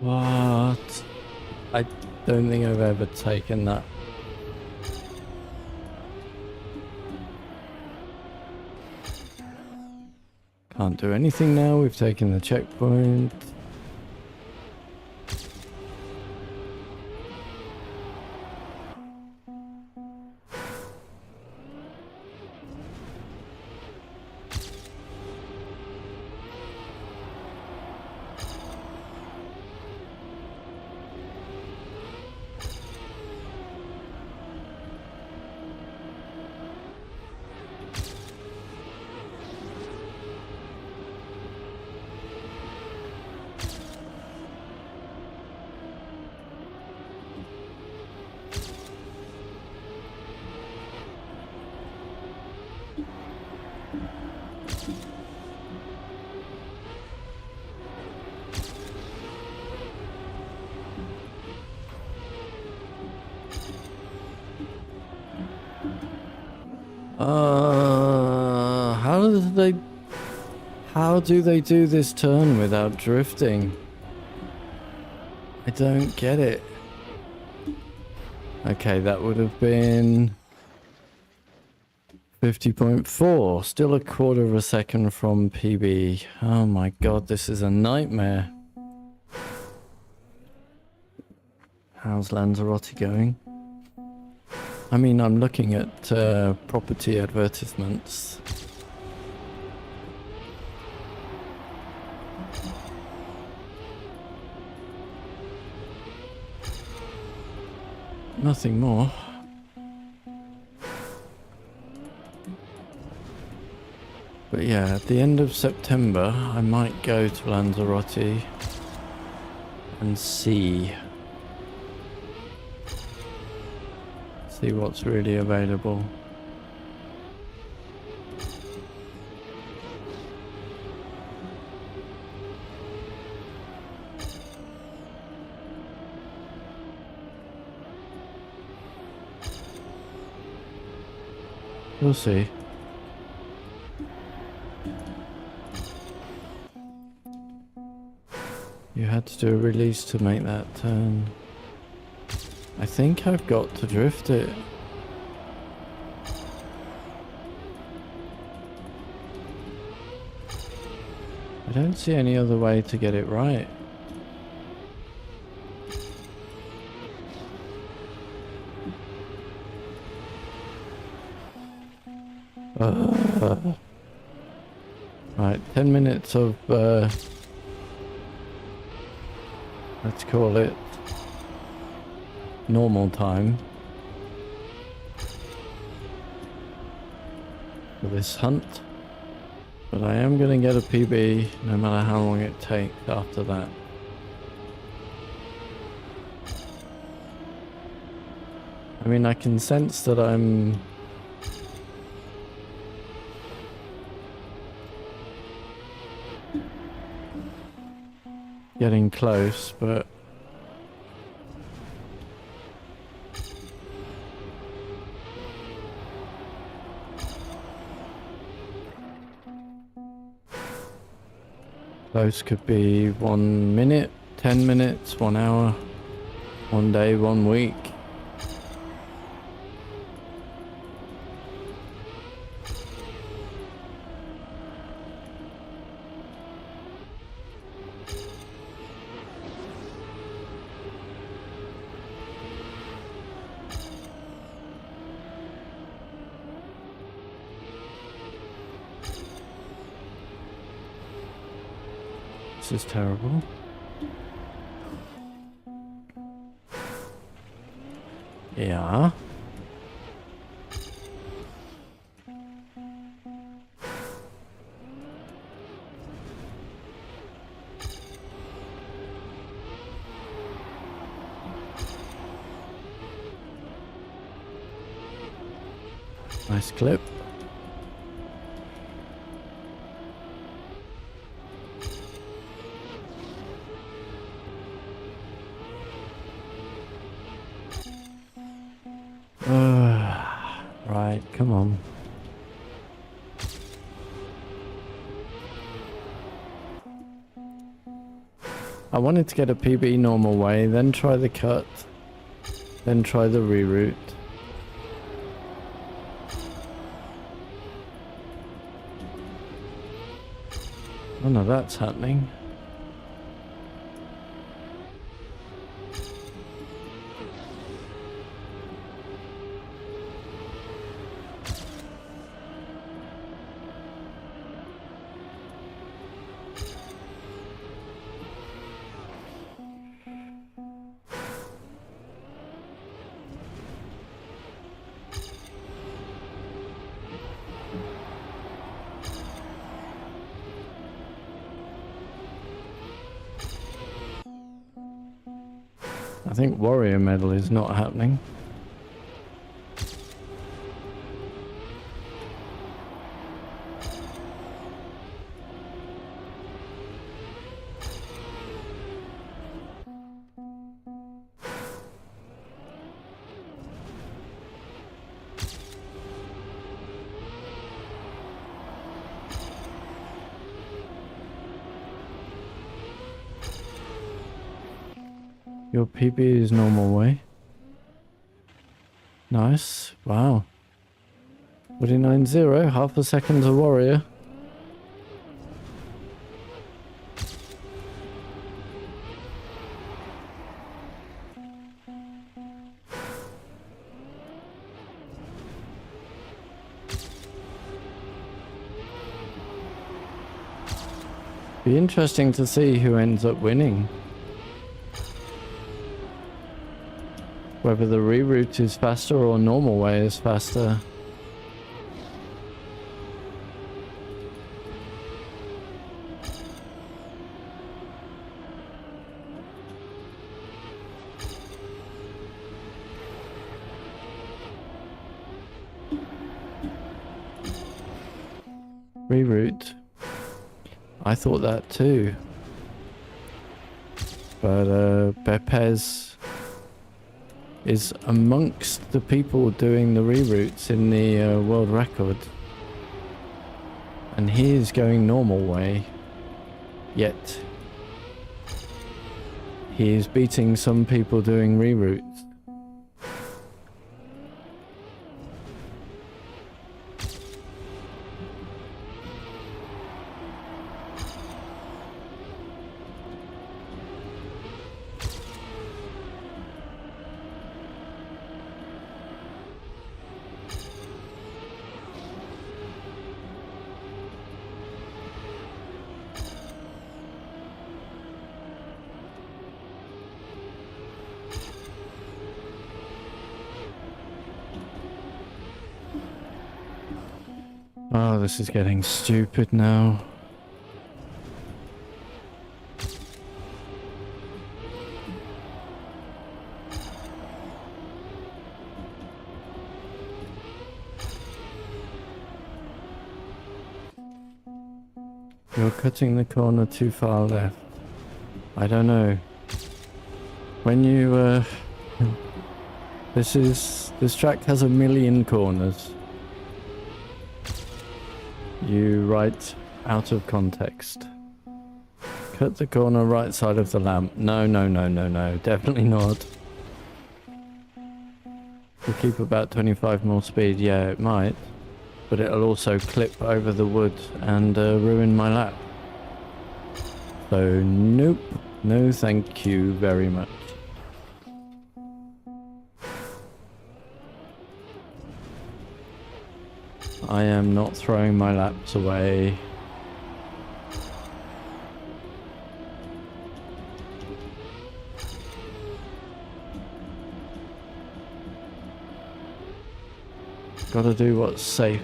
What? I don't think I've ever taken that. Can't do anything now, we've taken the checkpoint. How do they do this turn without drifting? I don't get it. Okay, that would have been 50.4, still a quarter of a second from PB. Oh my god, this is a nightmare. How's Lanzarote going? I mean, I'm looking at property advertisements. Nothing more. But yeah, at the end of September, I might go to Lanzarote and see what's really available. We'll see. You had to do a release to make that turn. I think I've got to drift it. I don't see any other way to get it right. Right, 10 minutes of, let's call it normal time for this hunt. But I am going to get a PB no matter how long it takes after that. I mean, I can sense that I'm getting close, but close could be 1 minute, 10 minutes, 1 hour, 1 day, 1 week. This is terrible. Yeah. Nice clip. Right, come on. I wanted to get a PB normal way, then try the cut, then try the reroute. Oh no, that's happening. I think warrior medal is not happening. Your PB is normal way. Nice. Wow. 49.0, half a second to warrior. Be interesting to see who ends up winning. Whether the reroute is faster or normal way is faster. Reroute. I thought that too. But Bepez is amongst the people doing the reroutes in the world record. And he is going normal way. Yet he is beating some people doing reroutes. Oh, this is getting stupid now. You're cutting the corner too far left. I don't know. When you, this track has 1,000,000 corners. You write out of context. Cut the corner right side of the lamp. No, no, no, no, no. Definitely not. Will keep about 25 more speed. Yeah, it might. But it'll also clip over the wood and ruin my lap. So, nope. No thank you very much. I am not throwing my laps away. Gotta do what's safe.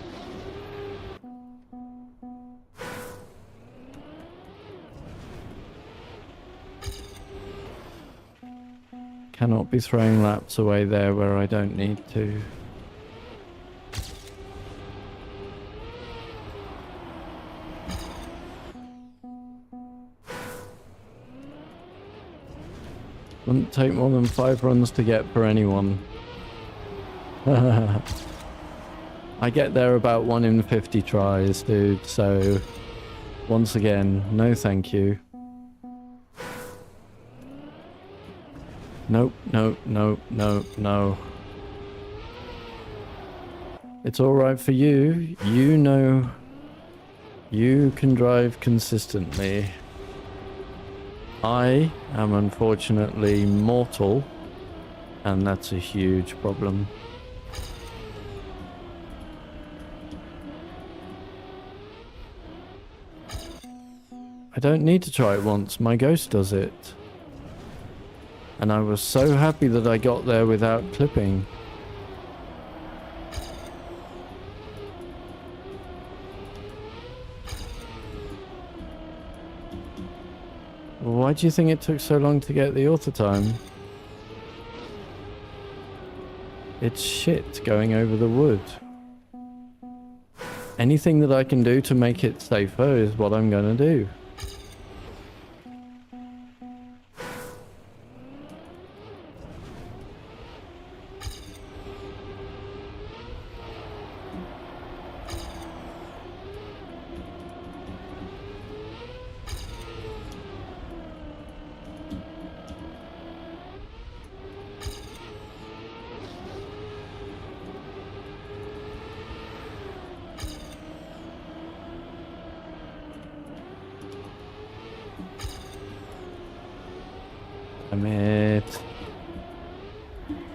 Cannot be throwing laps away there where I don't need to. Wouldn't take more than 5 runs to get for anyone. I get there about 1 in 50 tries, dude, so once again, no thank you. Nope, nope, nope, nope, no. It's alright for you. You know you can drive consistently. I am unfortunately mortal, and that's a huge problem. I don't need to try it once, my ghost does it. And I was so happy that I got there without clipping. Why do you think it took so long to get the auto time? It's shit going over the wood. Anything that I can do to make it safer is what I'm gonna do. Damn it.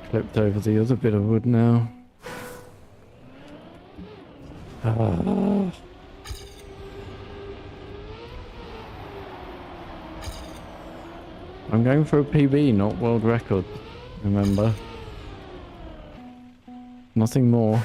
Clipped over the other bit of wood now. Ah. I'm going for a PB, not world record. Remember. Nothing more.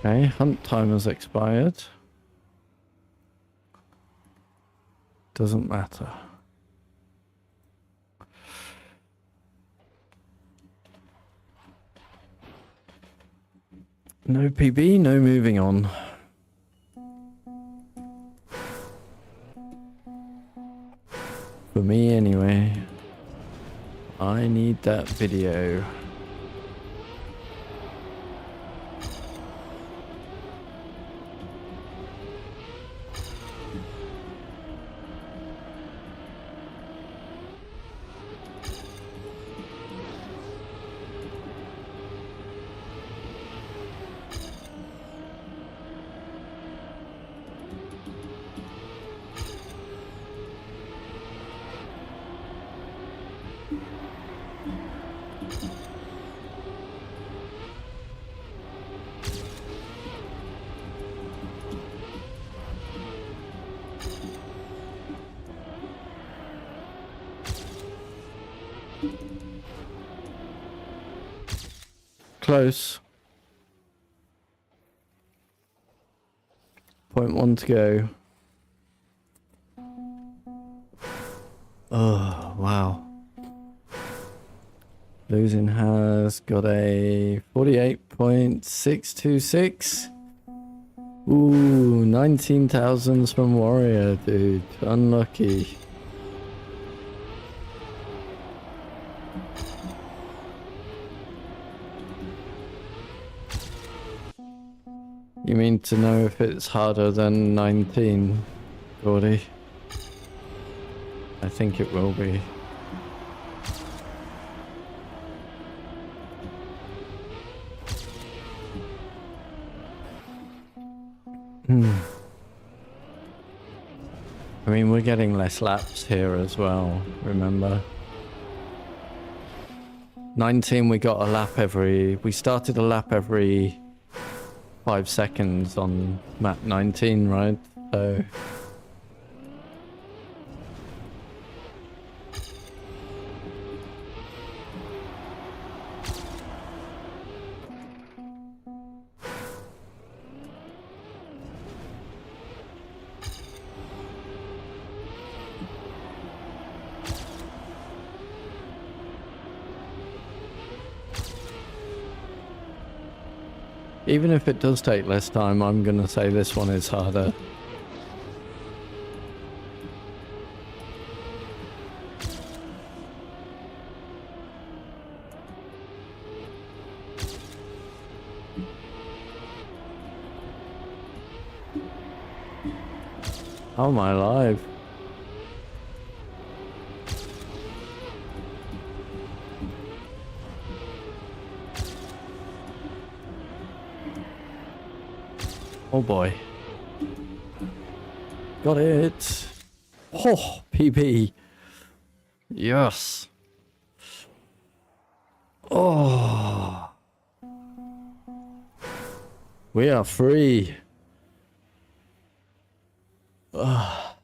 Okay, hunt time has expired. Doesn't matter. No PB, no moving on. For me anyway. I need that video. Close. 0.1 to go. Oh, wow. Losing has got a 48.626. Ooh, 19,000s from Warrior, dude. Unlucky. You mean to know if it's harder than 19, Gordy? I think it will be. getting less laps here as well, remember? 19, we got a lap every... We started a lap every 5 seconds on map 19, right? So... Even if it does take less time, I'm gonna say this one is harder. Oh my life. Oh boy. Got it. Oh, PB. Yes. Oh. We are free. Ugh.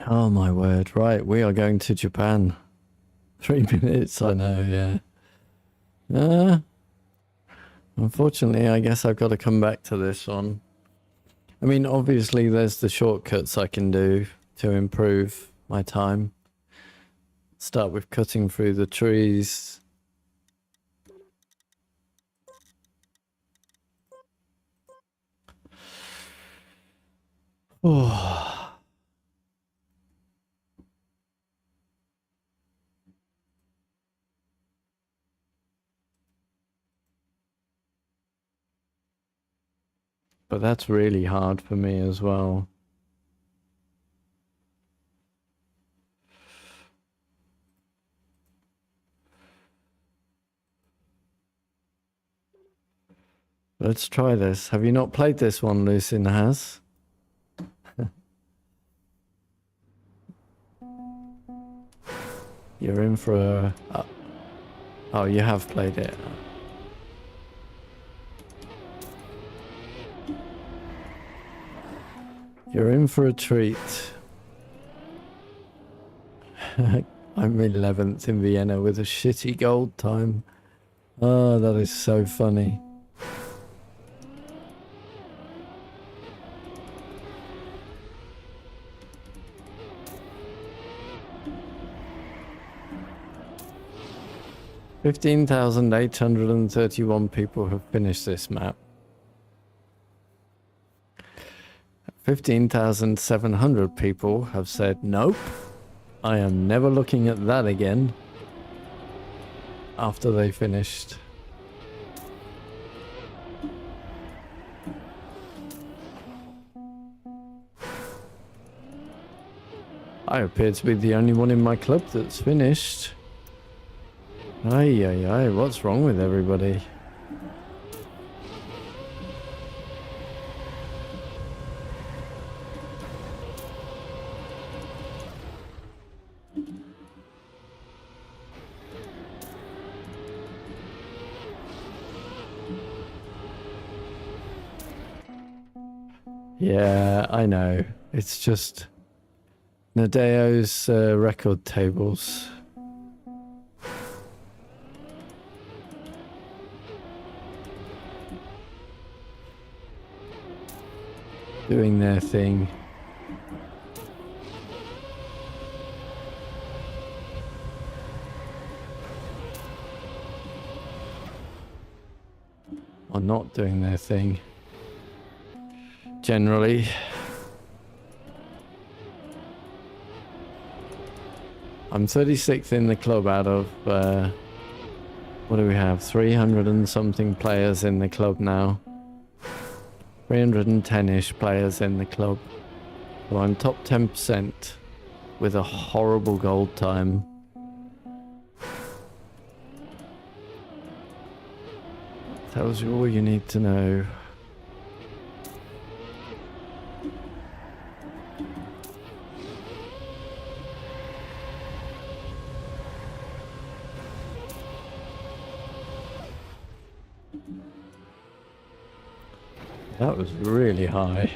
Oh my word. Right, we are going to Japan. 3 minutes, I know, yeah. Unfortunately, I guess I've got to come back to this one. I mean, obviously there's the shortcuts I can do to improve my time. Start with cutting through the trees. Oh. But that's really hard for me as well. Let's try this. Have you not played this one, Lucin has? You're in for a... oh, you have played it. You're in for a treat. I'm 11th in Vienna with a shitty gold time. Oh, that is so funny. $15,831 people have finished this map. 15,700 people have said, nope, I am never looking at that again after they finished. I appear to be the only one in my club that's finished. Ay, what's wrong with everybody? Yeah, I know. It's just Nadeo's record tables. Doing their thing. Or not doing their thing. Generally. I'm 36th in the club out of, what do we have? 300 and something players in the club now. 310-ish players in the club. So I'm top 10% with a horrible gold time. Tells you all you need to know. That was really high.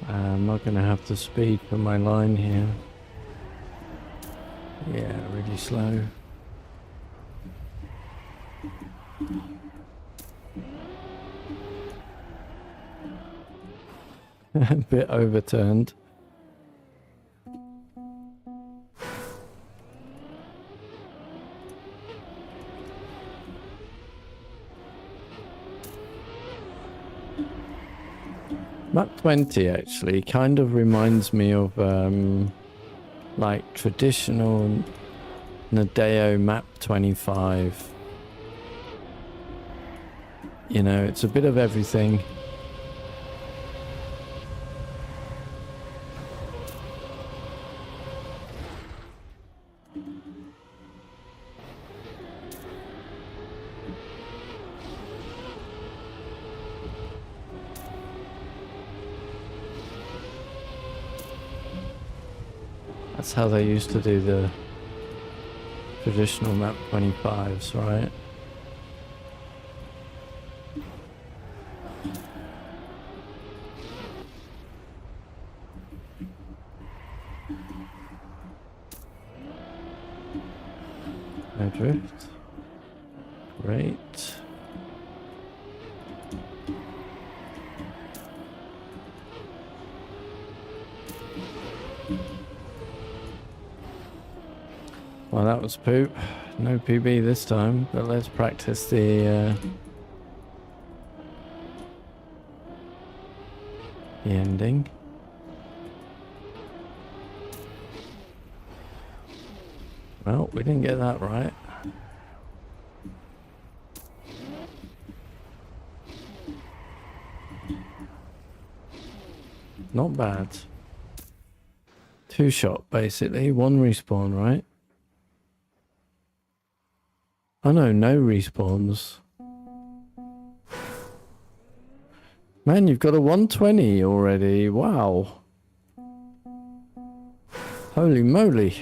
I'm not gonna have to speed for my line here. Yeah, really slow. A bit overturned. Map 20 actually kind of reminds me of like traditional Nadeo map 25. You know, it's a bit of everything. That's how they used to do the traditional map 25s, right? No drift. Great. Well, that was poop. No PB this time, but let's practice the ending. Well, we didn't get that right. Not bad. 2-shot, basically. 1 respawn, right? Oh no, no respawns. Man, you've got a 120 already. Wow. Holy moly.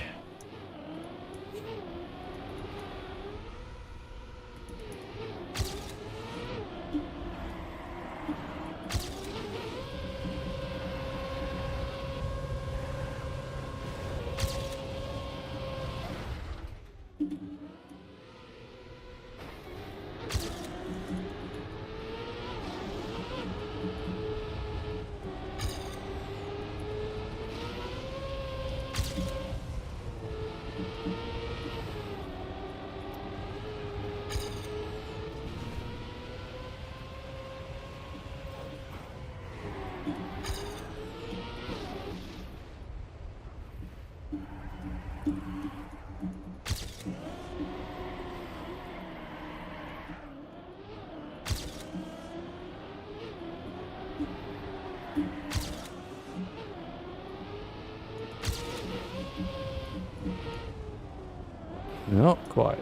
Not quite.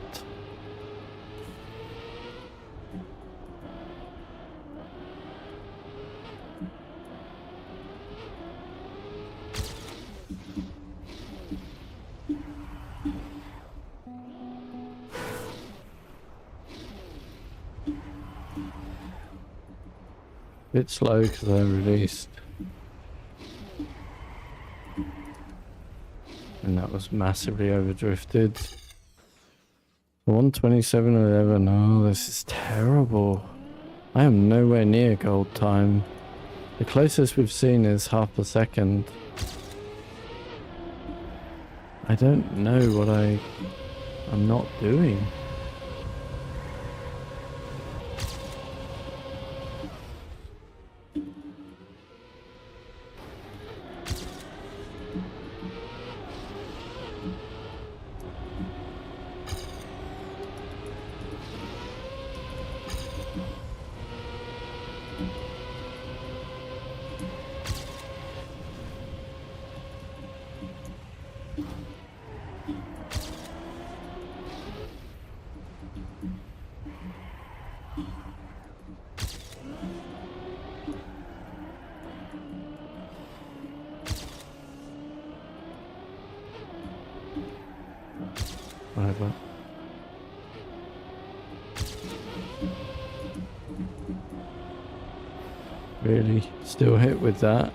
Bit slow because I released. And that was massively overdrifted. 127.11. Oh, this is terrible. I am nowhere near gold time. The closest we've seen is half a second. I don't know what I'm not doing. Whatever. Really still hit with that.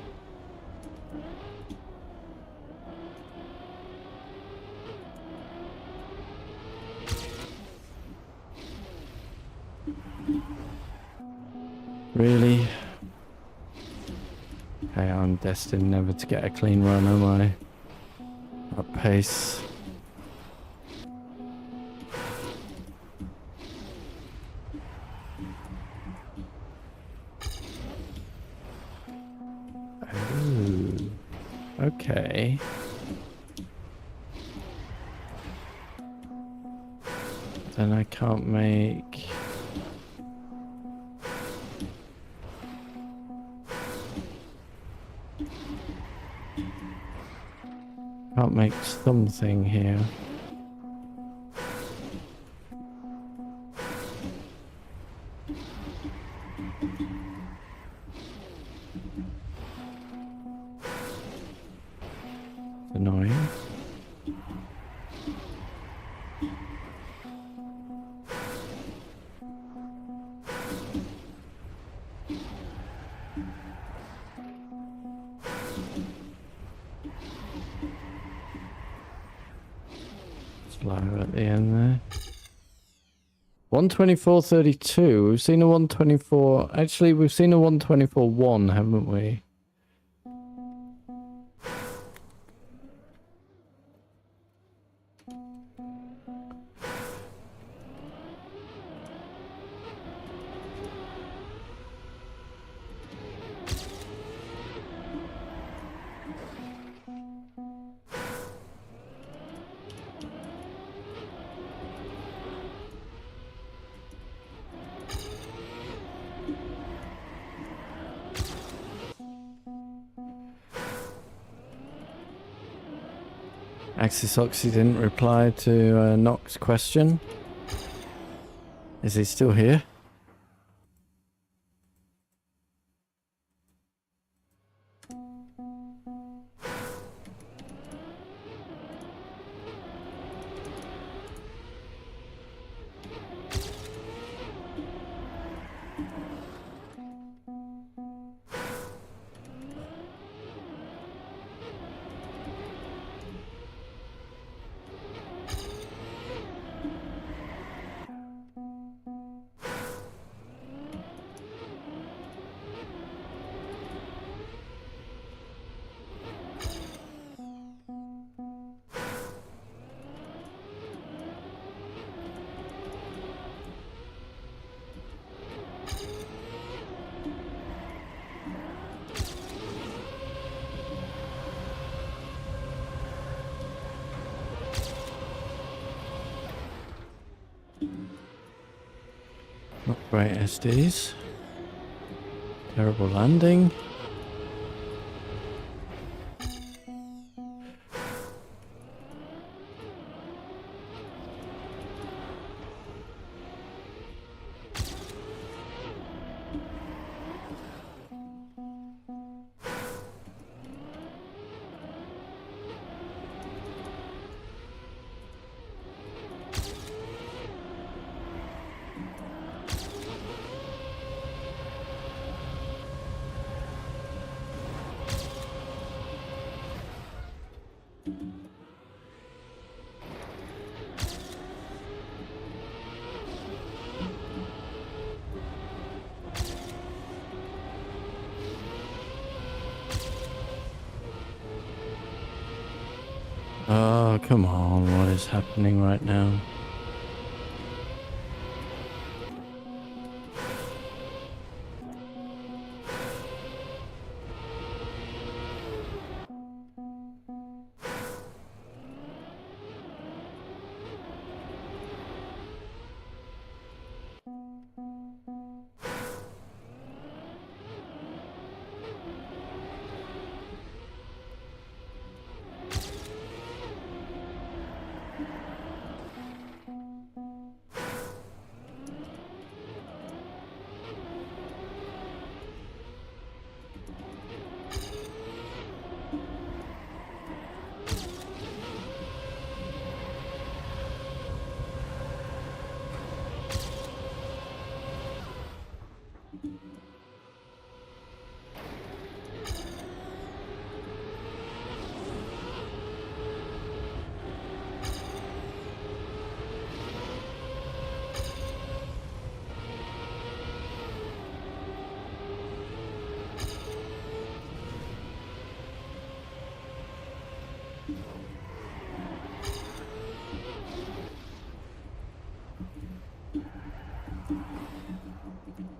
Really? Okay, I'm destined never to get a clean run, am I? At pace. Ooh. Okay. Then I can't make... Can't make something here. Annoying. Slow at the end there. 124.32. We've seen a 124. Actually, we've seen a 124.1, haven't we? Axis Oxy didn't reply to Nox's question. Is he still here? Not great SDs. Terrible landing. Oh, come on. What is happening right now?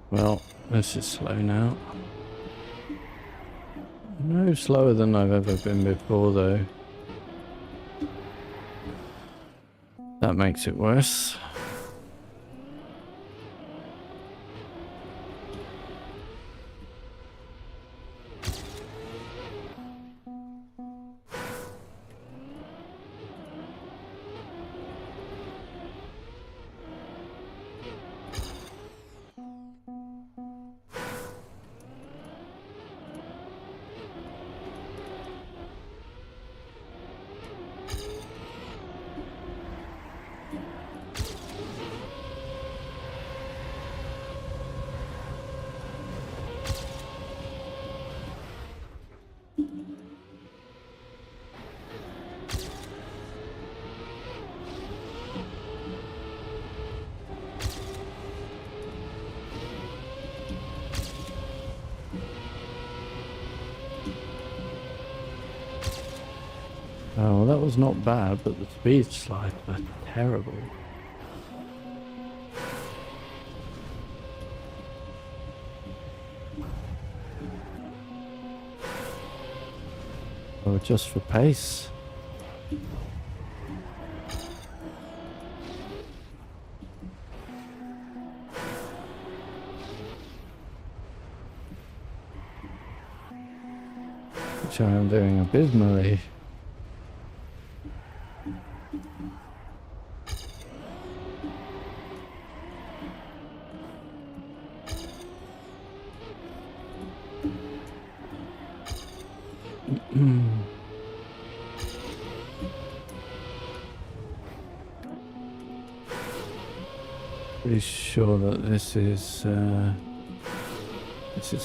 Well, this is slow now. No slower than I've ever been before, though. That makes it worse. Oh, well, that was not bad, but the speed slides were terrible. Oh, just for pace. Which I am doing abysmally. Pretty sure that this is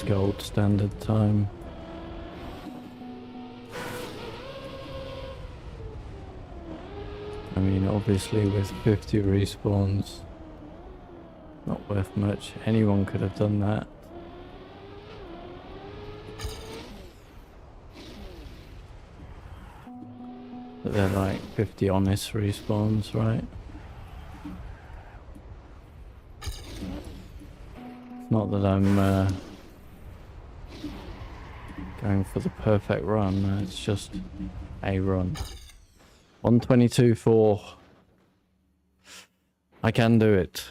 gold standard time. I mean, obviously with 50 respawns, not worth much. Anyone could have done that. But they're like 50 honest respawns, right? Not that I'm going for the perfect run, it's just a run. 122.4. I can do it.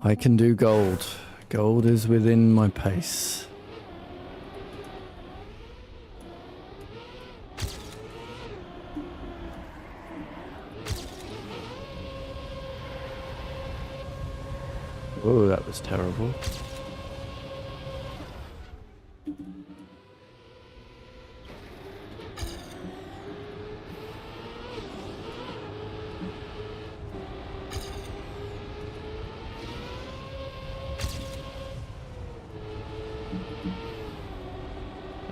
I can do gold. Gold is within my pace. Oh, that was terrible.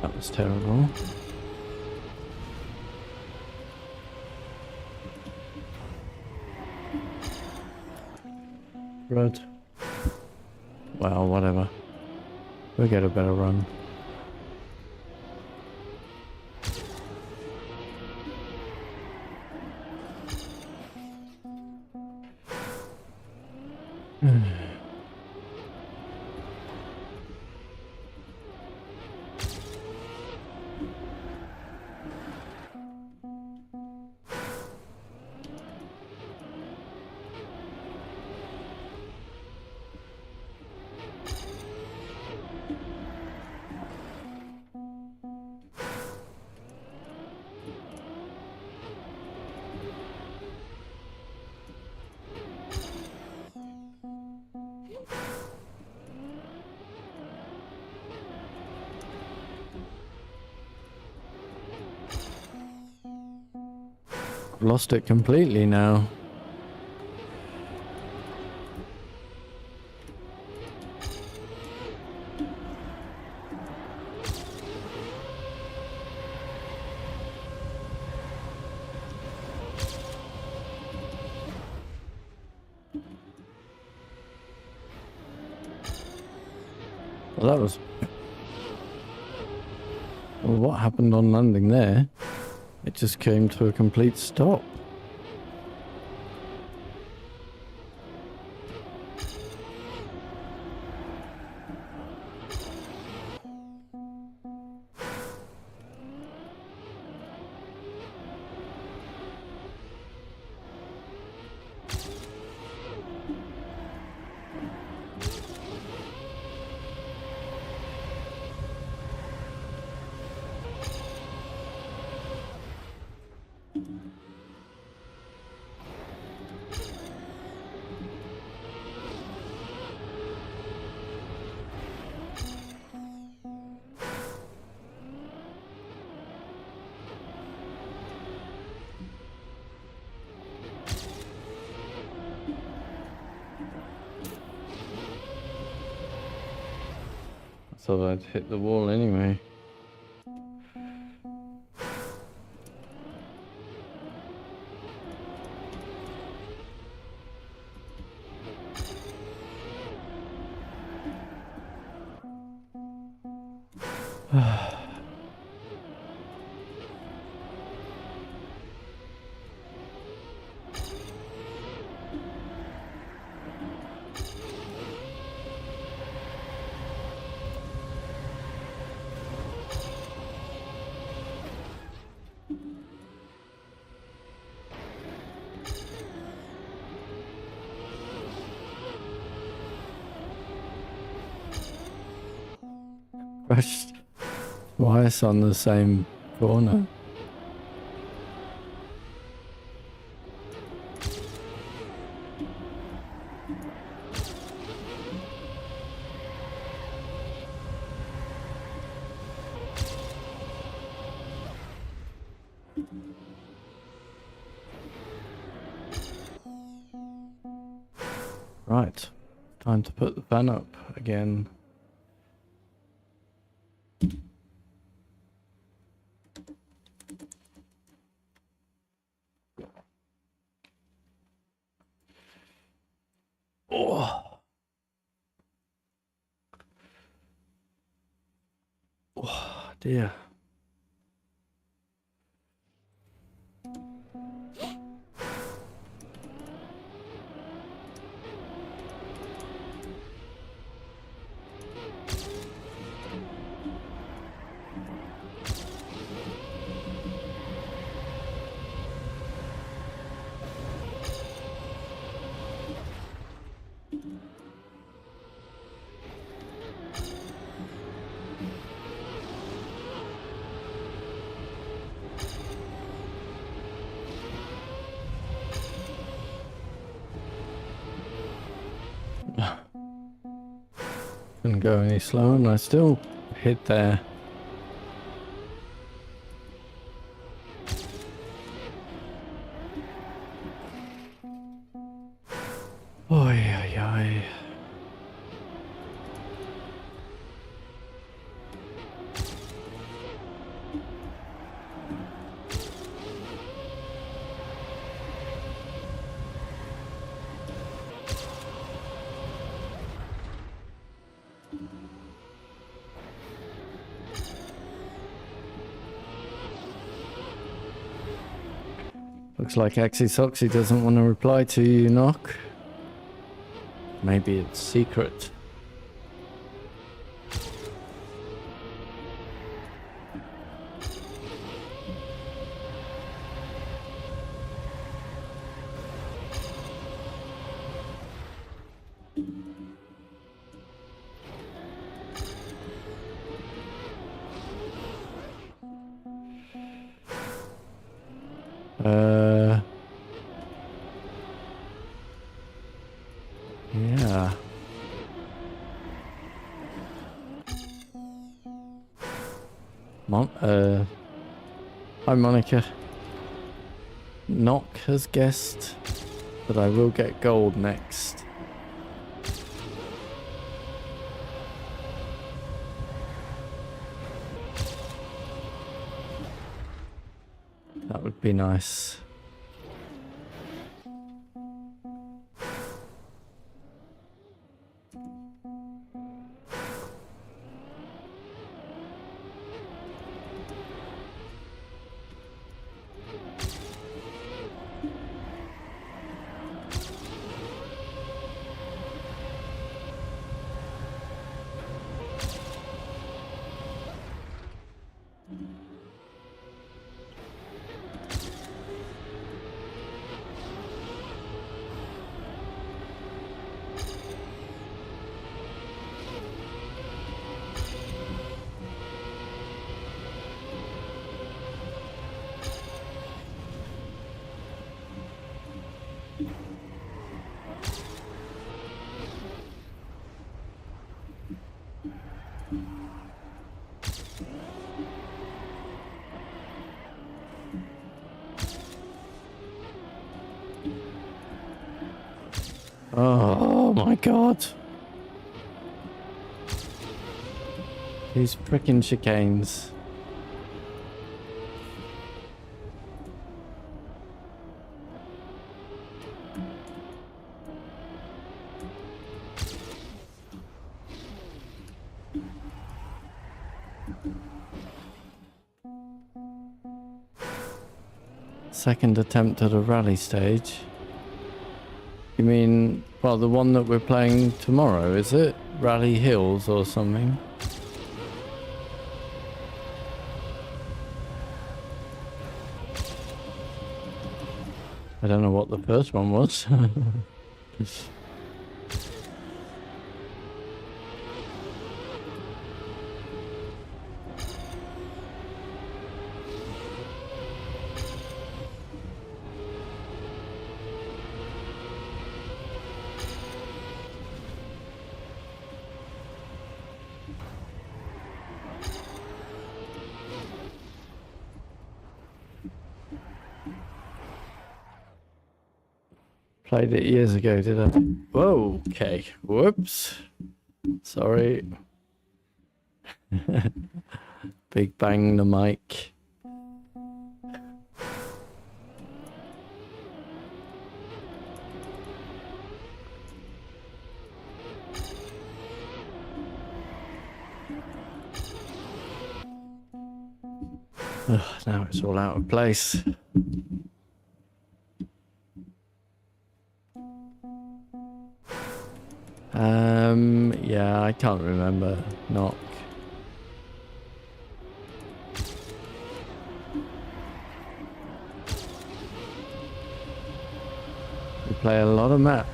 That was terrible. Red. Well, whatever. We'll get a better run. Lost it completely now. Well, that was... Well, what happened on landing there? It just came to a complete stop. Thought I'd hit the wall anyway. Crashed twice on the same corner. Right, time to put the fan up again. Oh. Oh dear. Couldn't go any slower and I still hit there. Oy, oy, oy. Looks like Axie doesn't want to reply to you, Knock. Maybe it's secret. Yeah. Hi Monica. Knock has guessed that I will get gold next. That would be nice. Oh my god. These frickin' chicanes. Second attempt at a rally stage. You mean, well, the one that we're playing tomorrow, is it? Rally Hills or something? I don't know what the first one was. Played it years ago, did I? Whoa, okay. Whoops. Sorry. Big bang the mic. Ugh, now it's all out of place. Yeah, I can't remember. Knock. We play a lot of map.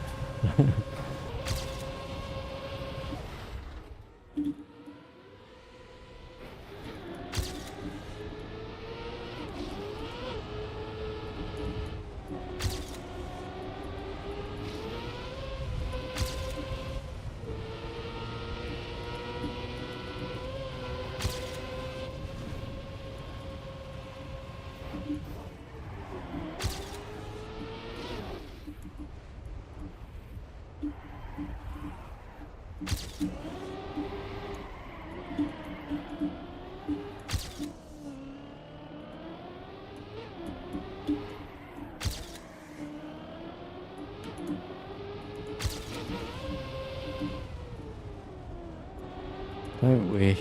Don't we?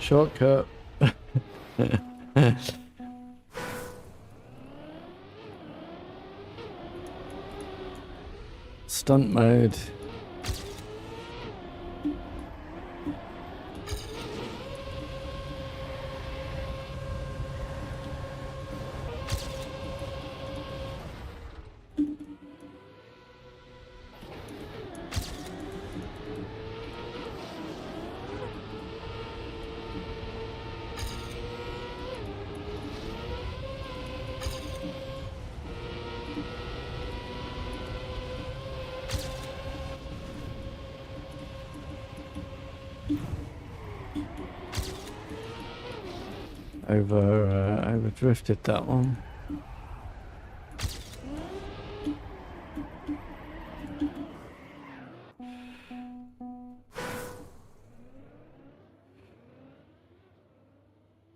Shortcut. Stunt mode. Over drifted that one.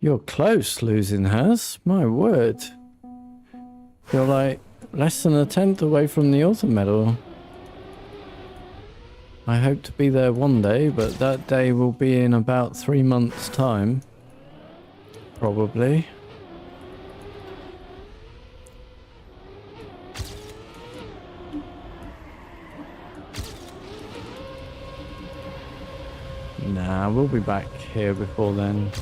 You're close losing hers, my word. You're like less than a tenth away from the autumn medal. I hope to be there one day, but that day will be in about 3 months' time. Probably. Nah, we'll be back here before then.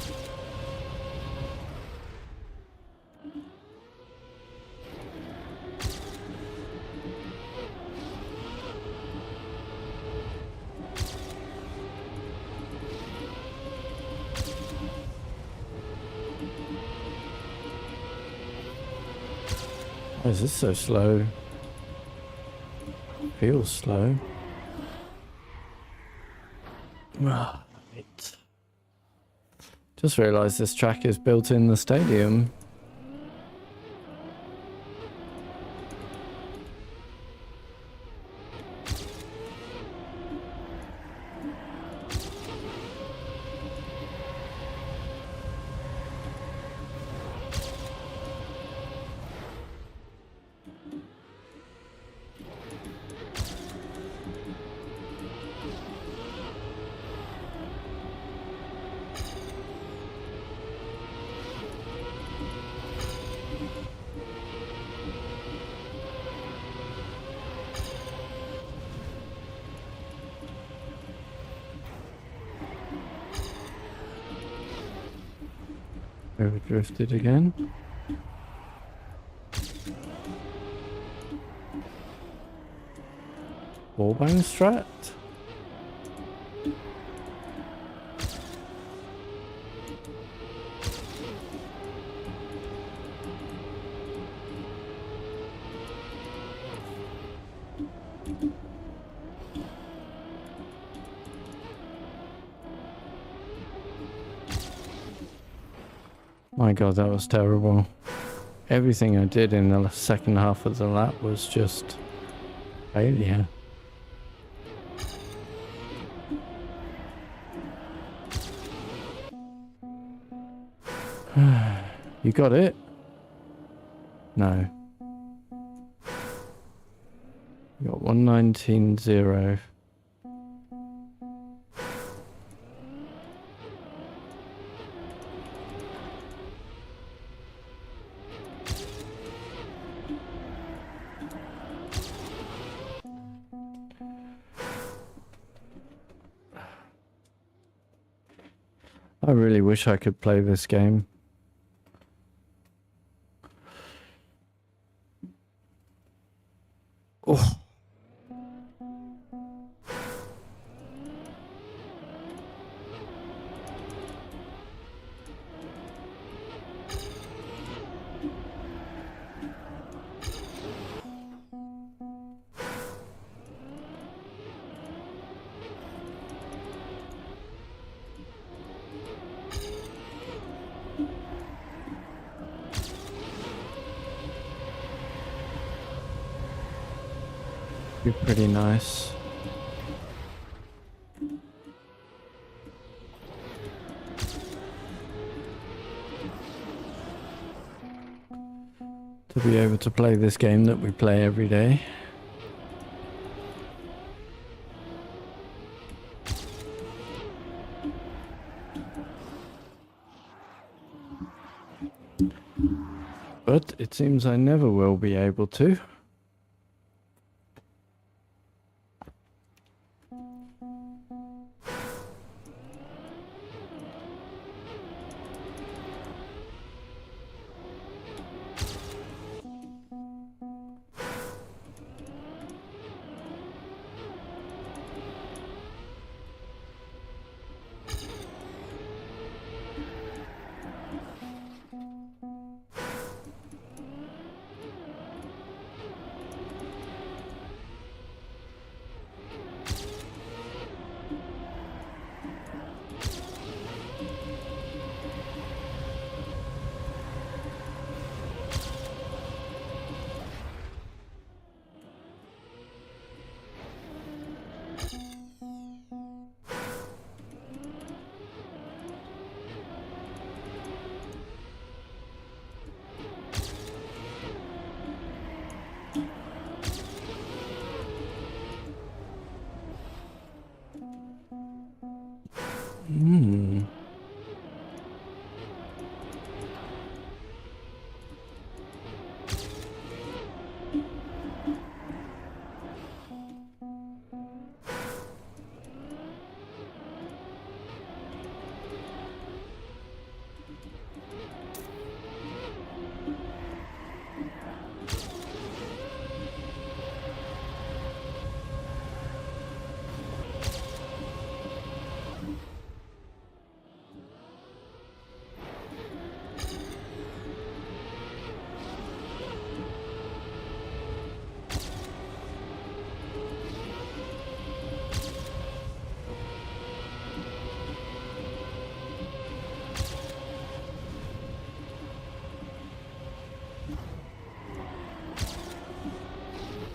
Why is this so slow? Feels slow. Right. Just realised this track is built in the stadium. Overdrifted again. Wallbang strat. My god, that was terrible. Everything I did in the second half of the lap was just failure. You got it? No. You got 119.0. I really wish I could play this game. Oh. Be pretty nice. To be able to play this game that we play every day. But it seems I never will be able to.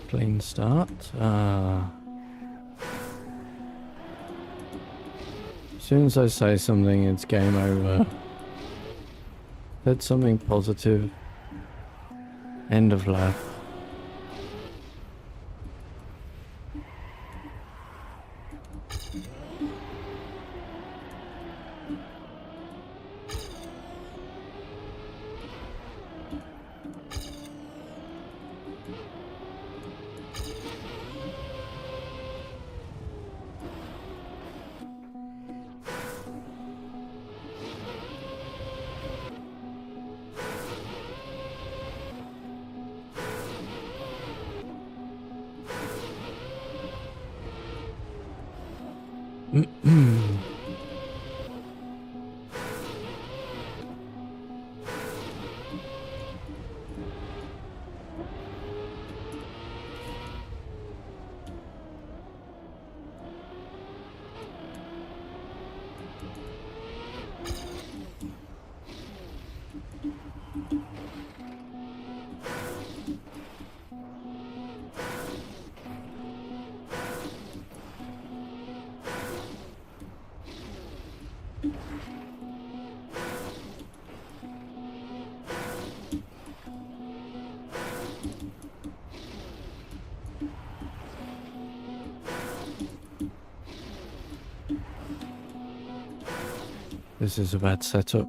Clean start. As soon as I say something, it's game over. Said something positive. End of lap. This is a bad setup.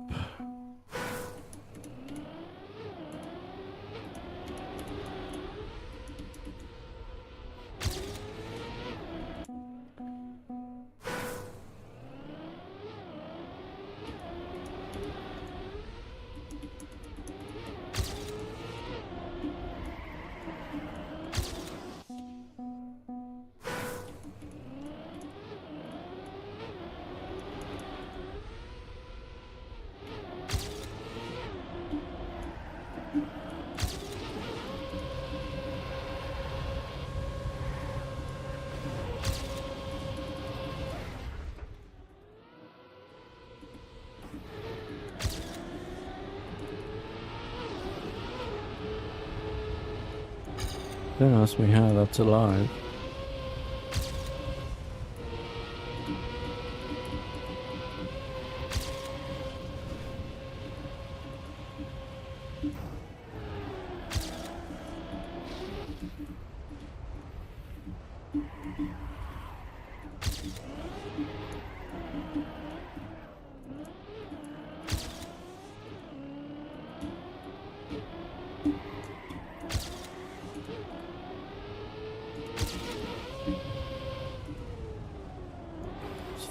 Don't ask me how that's alive.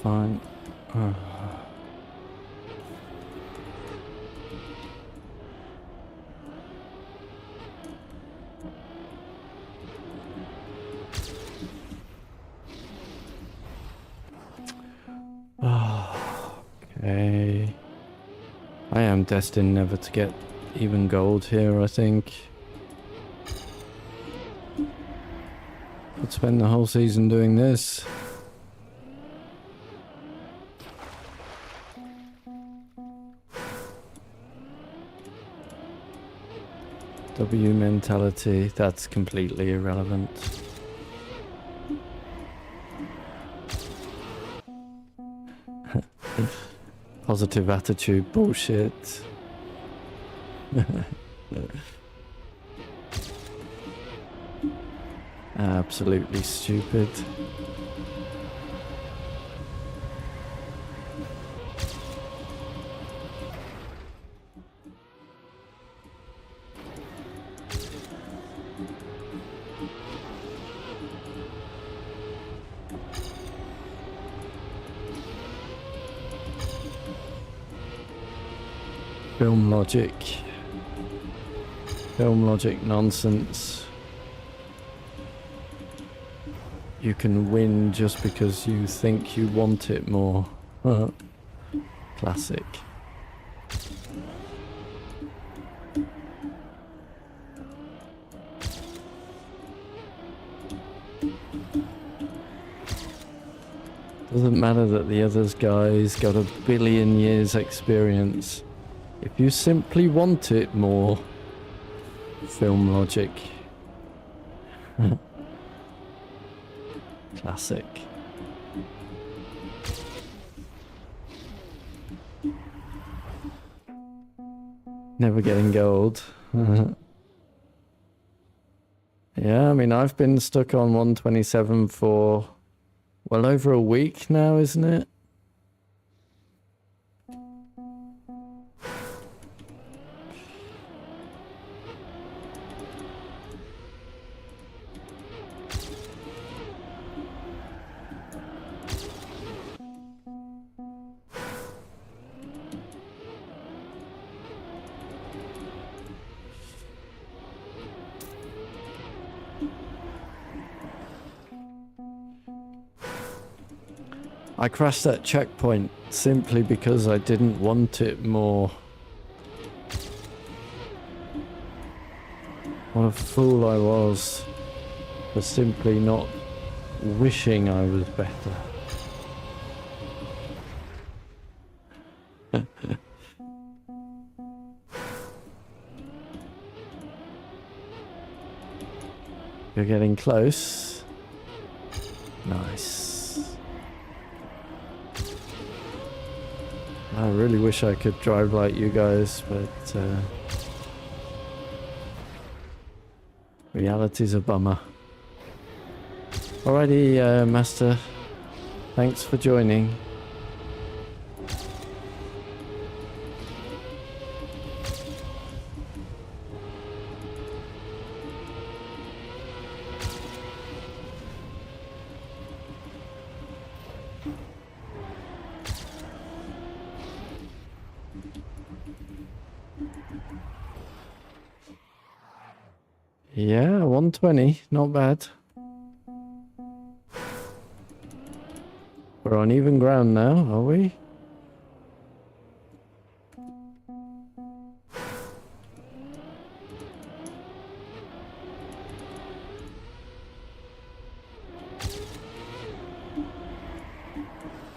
fine. Okay. I am destined never to get even gold here, I think. Could spend the whole season doing this. W mentality, that's completely irrelevant. Positive attitude bullshit. Absolutely stupid. Film logic. Film logic nonsense. You can win just because you think you want it more. Classic. Doesn't matter that the other guy's got a billion years experience. If you simply want it more, film logic. Classic. Never getting gold. Yeah, I mean, I've been stuck on 127 for well over a week now, isn't it? I crashed that checkpoint simply because I didn't want it more. What a fool I was for simply not wishing I was better. You're getting close. Nice. I really wish I could drive like you guys, but reality's a bummer. Alrighty, Master. Thanks for joining. Yeah, 120, not bad. We're on even ground now, are we?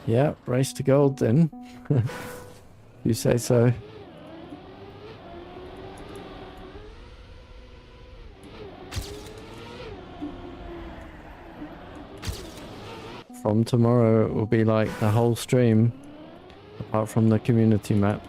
Yeah, race to gold then. You say so. From tomorrow it will be like the whole stream, apart from the community map.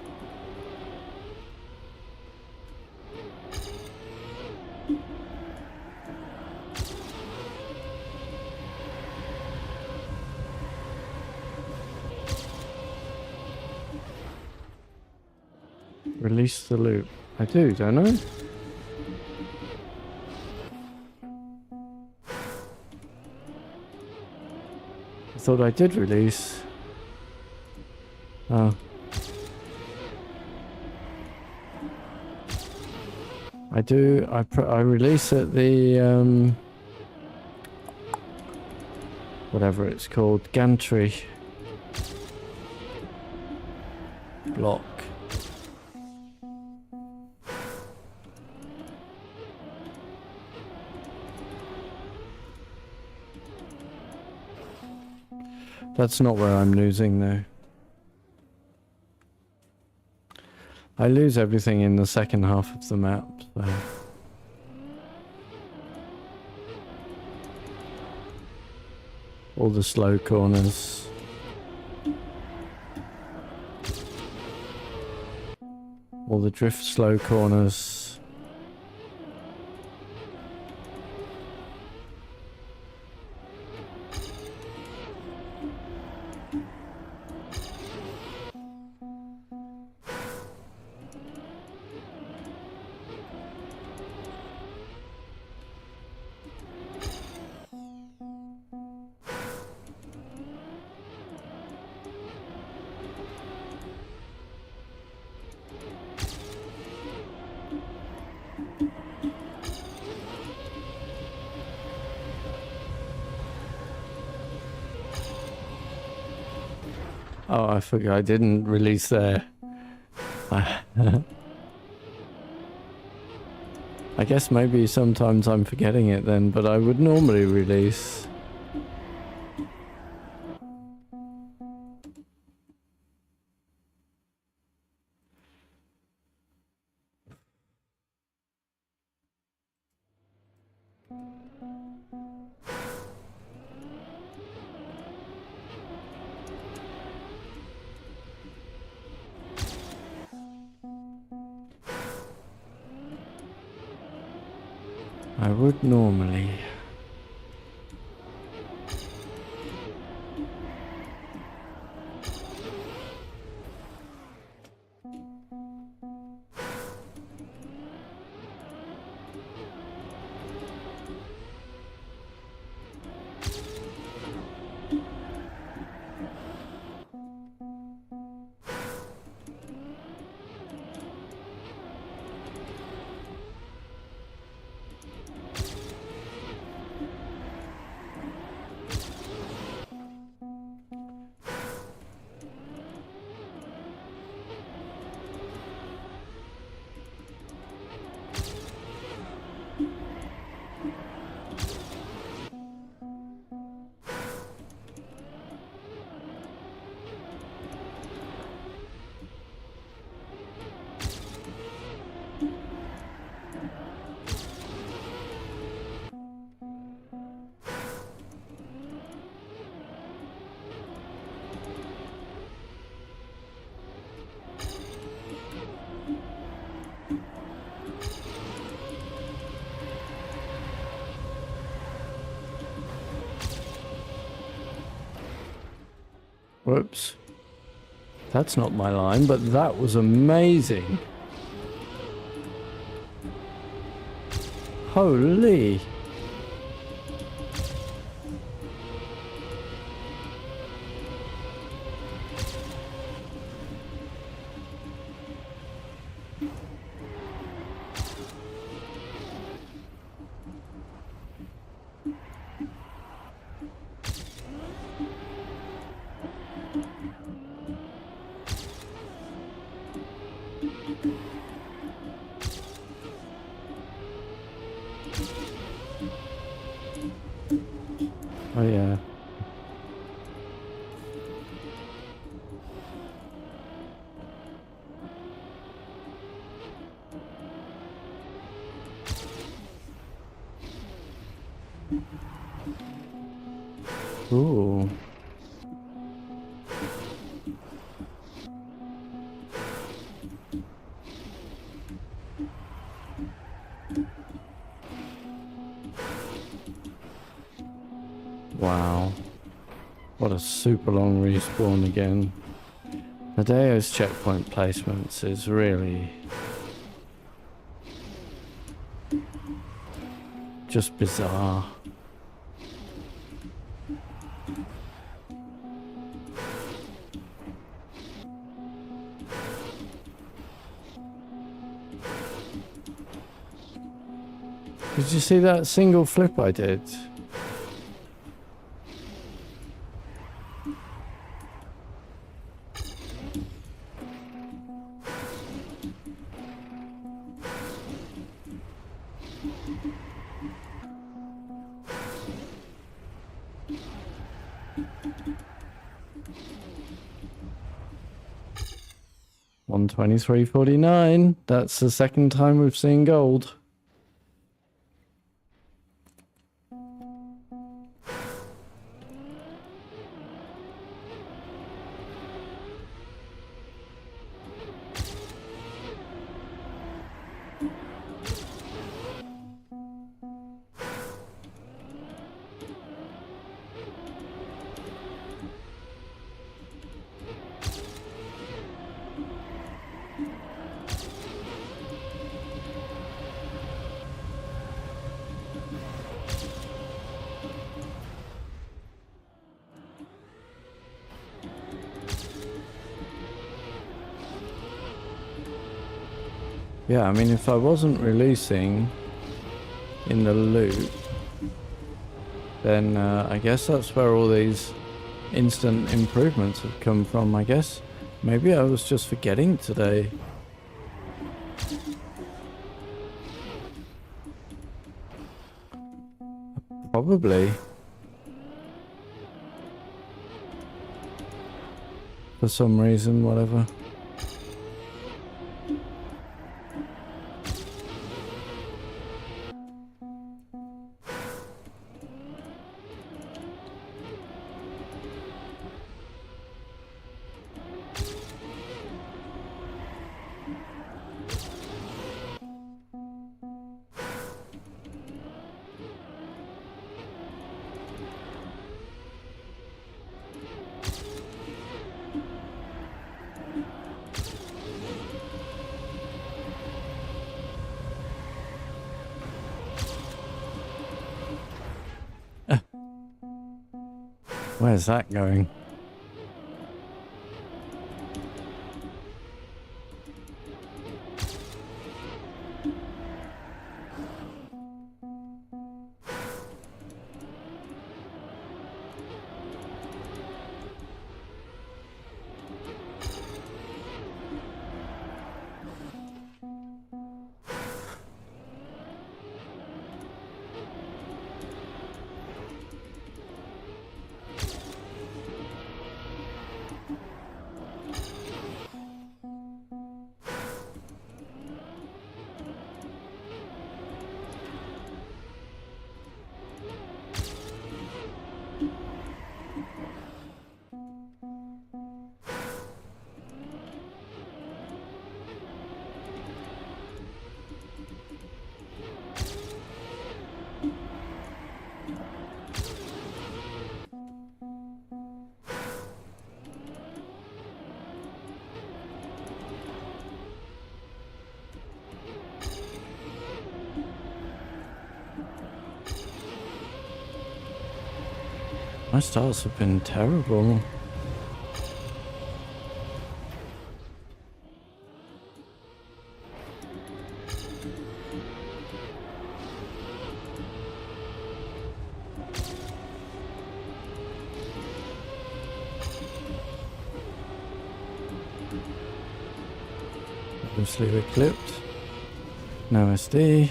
Release the loop. I do, don't I? I thought I did release. Oh. I do. I release at the whatever it's called, gantry block. That's not where I'm losing though. I lose everything in the second half of the map, so. All the slow corners. All the drift slow corners. Oh, I forgot I didn't release there. I guess maybe sometimes I'm forgetting it then, but I would normally release. I would normally. Whoops. That's not my line, but that was amazing. Holy. Oh yeah. Ooh. Wow. What a super long respawn again. Nadeo's checkpoint placements is really just bizarre. Did you see that single flip I did? $123.49. That's the second time we've seen gold. Yeah, I mean, if I wasn't releasing in the loop, then I guess that's where all these instant improvements have come from, I guess. Maybe I was just forgetting today. Probably. For some reason, whatever. Where's that going? My starts have been terrible. Obviously we're clipped. No SD.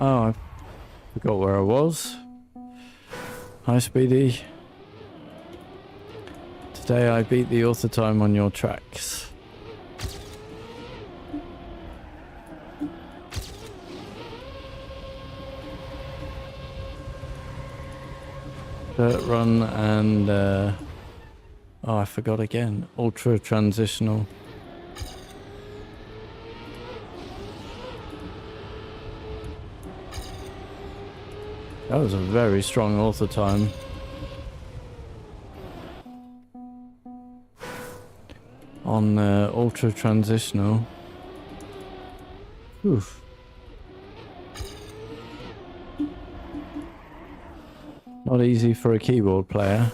Oh, I forgot where I was. Hi, Speedy. Today I beat the author time on your tracks. Dirt run and oh, I forgot again. Ultra transitional. That was a very strong author time. On ultra transitional. Oof. Not easy for a keyboard player.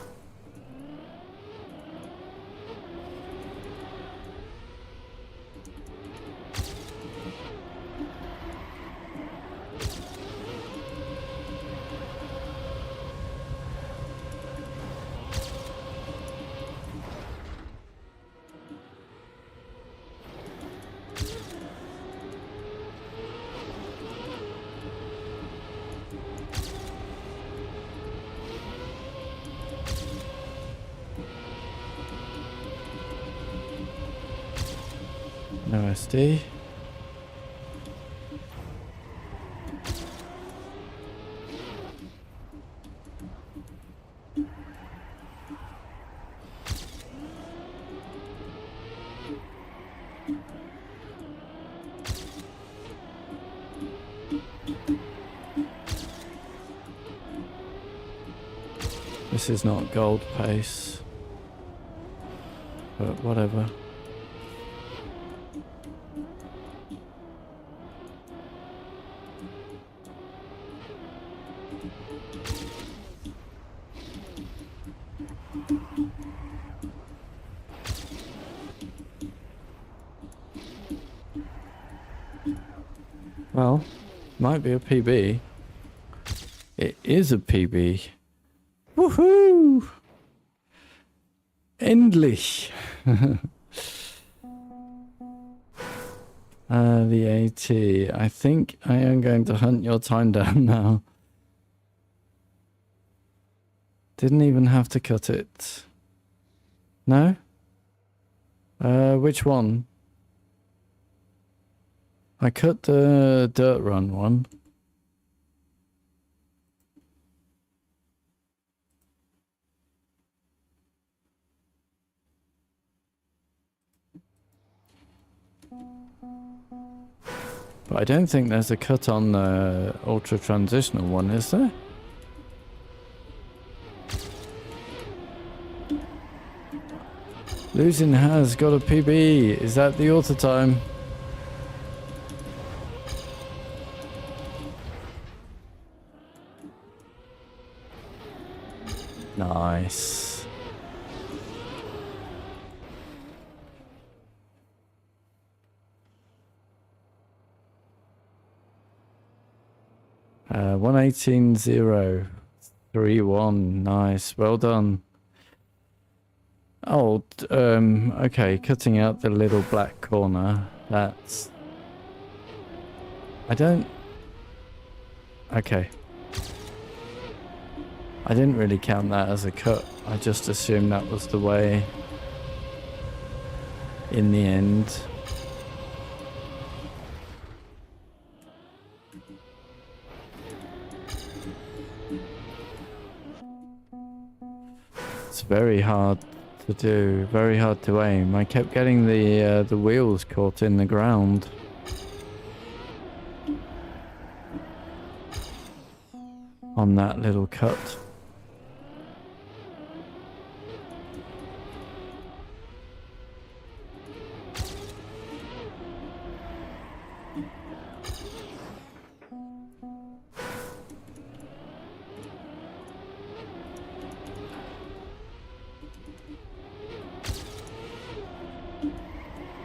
No SD. This is not gold pace, but whatever. Well, might be a PB. It is a PB. Woohoo! Endlich! The AT. I think I am going to hunt your time down now. Didn't even have to cut it. No? Which one? I cut the dirt run one. But I don't think there's a cut on the ultra transitional one, is there? Losing has got a PB. Is that the auto time? Nice. 118.031. Nice. Well done. Oh, okay. Cutting out the little black corner. That's... I don't... Okay. I didn't really count that as a cut. I just assumed that was the way in the end. It's very hard to do, very hard to aim. I kept getting the wheels caught in the ground. On that little cut.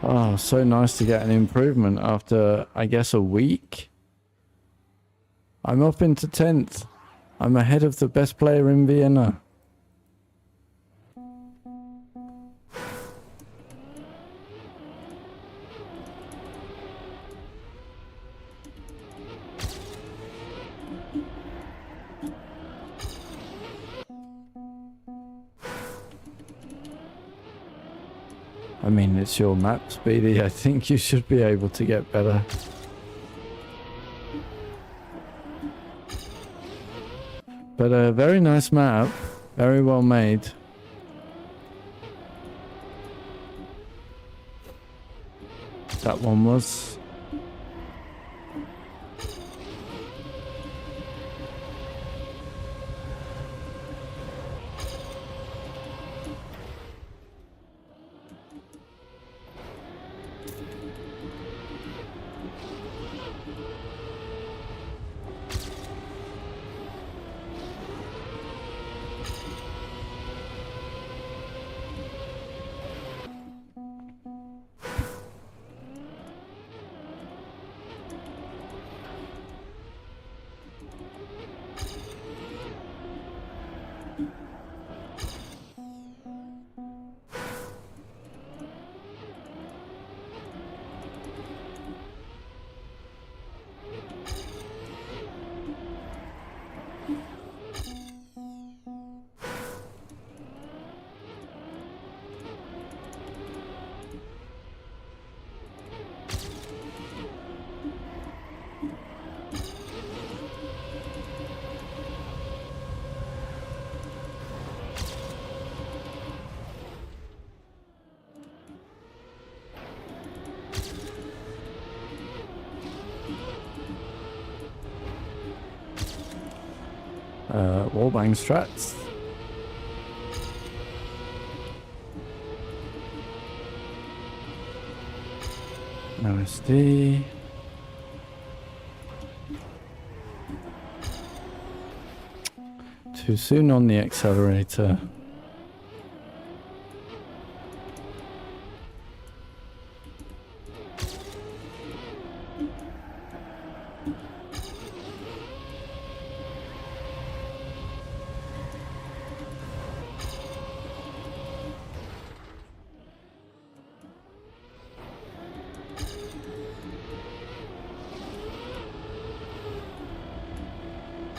Oh, so nice to get an improvement after, I guess, a week. I'm up into 10th. I'm ahead of the best player in Vienna. I mean, it's your map, Speedy. I think you should be able to get better. But a very nice map. Very well made. That one was. Wallbang strats. No SD. Too soon on the accelerator.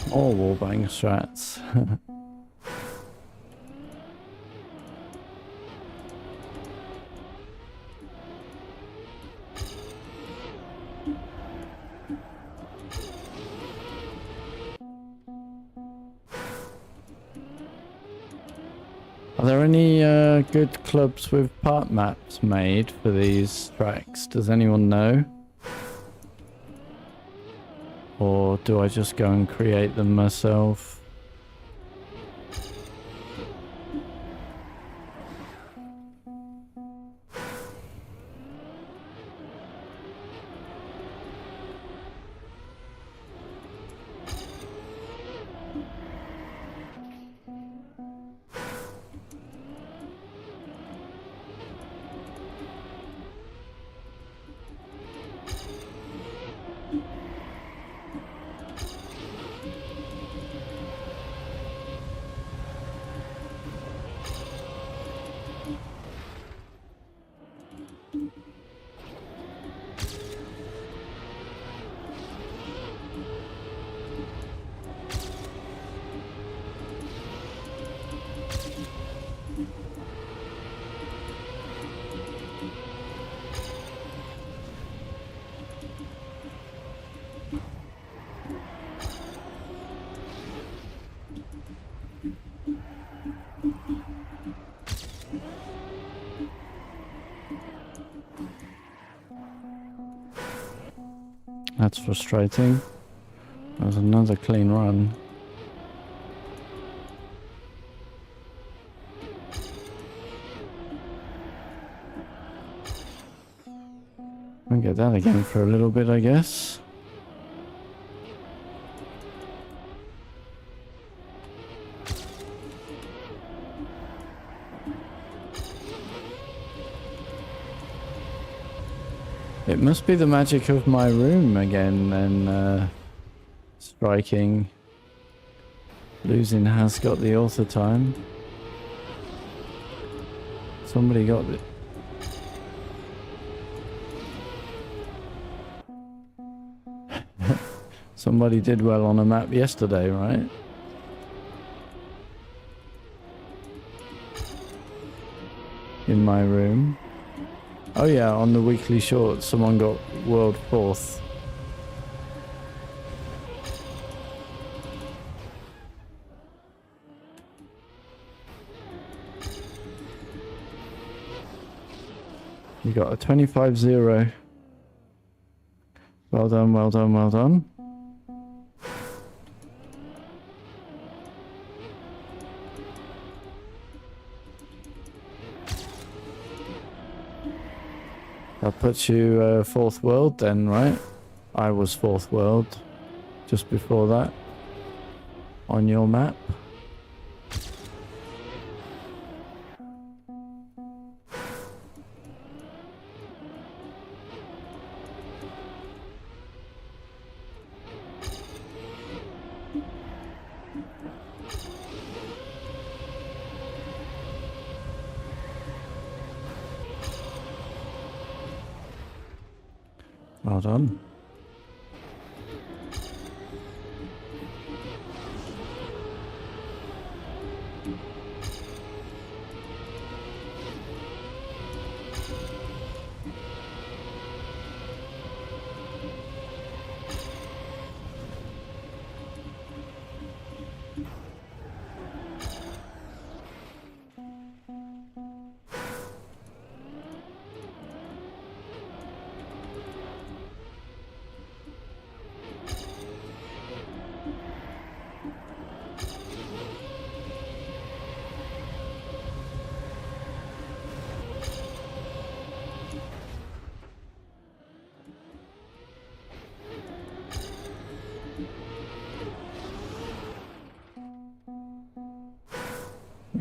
More wallbang strats. Are there any good clubs with part maps made for these tracks? Does anyone know? Or do I just go and create them myself? That's frustrating. That was another clean run. I'll get that again for a little bit, I guess. It must be the magic of my room again, then striking. Losing has got the author time. Somebody got it. Somebody did well on a map yesterday, right? In my room. Oh yeah, on the weekly short, someone got world fourth. You got a 25-0. Well done, well done, well done. That puts you fourth world then, right? I was fourth world just before that on your map. Well done.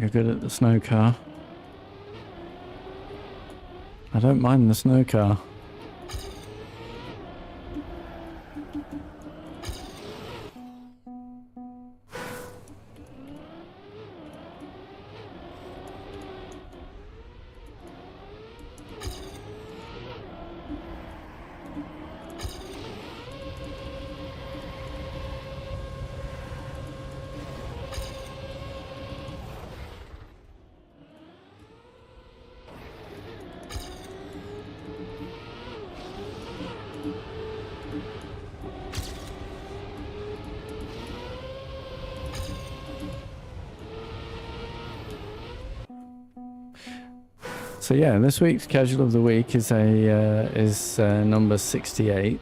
You're good at the snow car. I don't mind the snow car. So yeah, this week's casual of the week is number 68.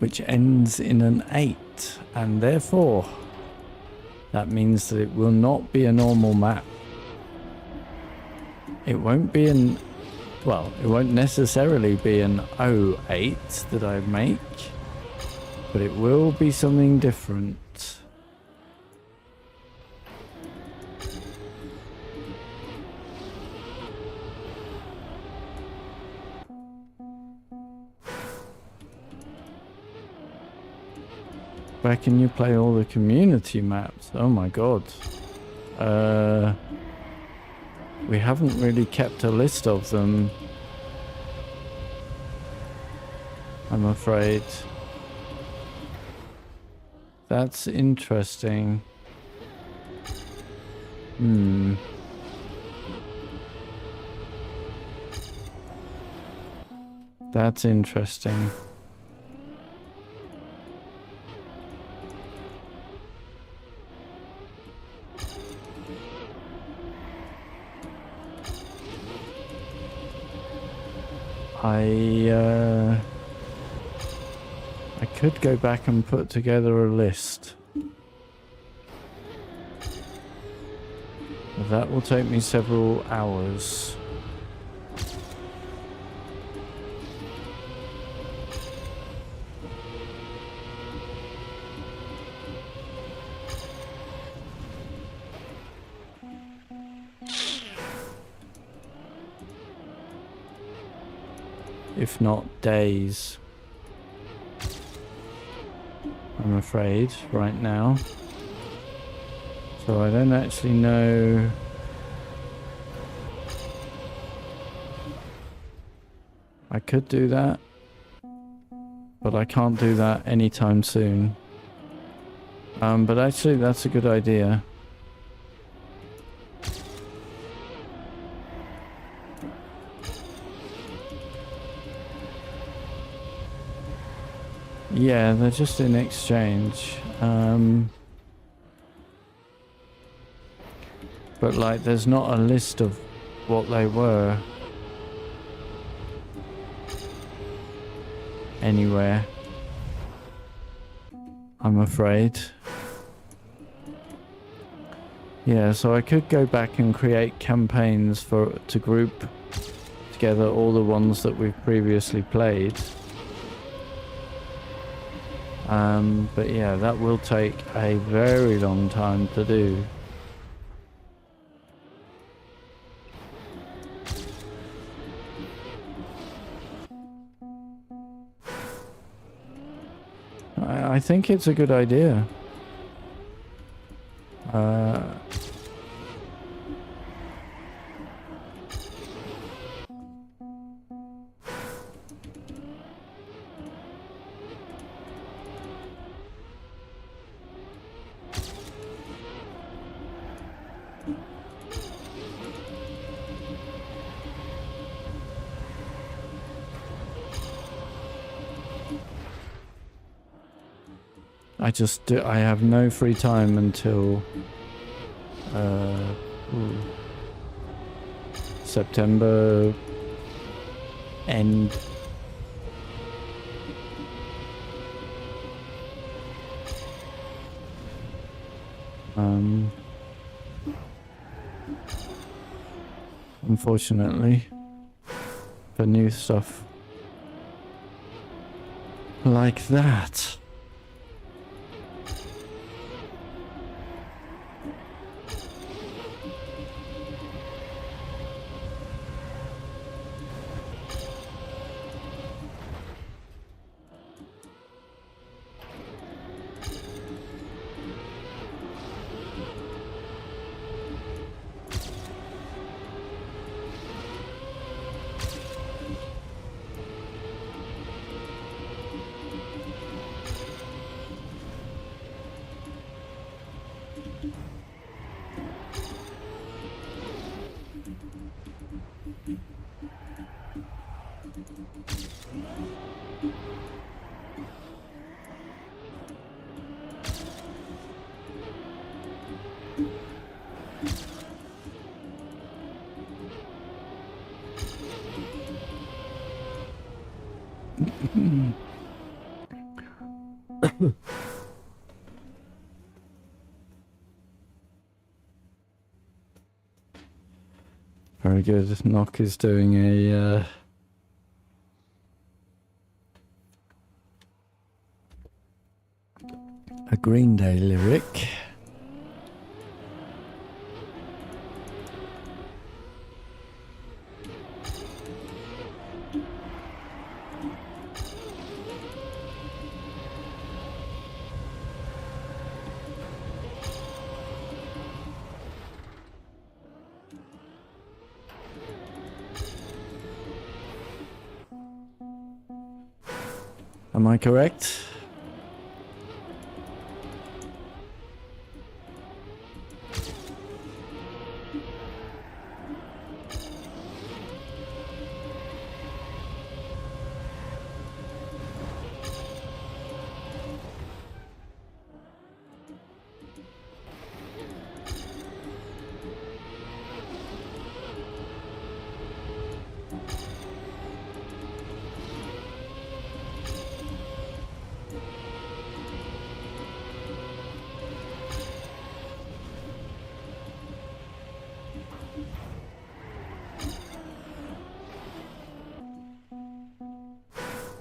Which ends in an 8, and therefore that means that it will not be a normal map. It won't be it won't necessarily be an 08 that I make, but it will be something different. Where can you play all the community maps? Oh my god. We haven't really kept a list of them, I'm afraid. That's interesting. That's interesting. I could go back and put together a list. But that will take me several hours. If not days, I'm afraid, right now. So I don't actually know. I could do that, but I can't do that anytime soon. But actually that's a good idea. Yeah, they're just in exchange. But like, there's not a list of what they were anywhere, I'm afraid. Yeah, so I could go back and create campaigns to group together all the ones that we've previously played. But yeah, that will take a very long time to do. I think it's a good idea. I have no free time until September end. Unfortunately, for new stuff like that. Very good. Knock is doing a Green Day lyric. Am I correct?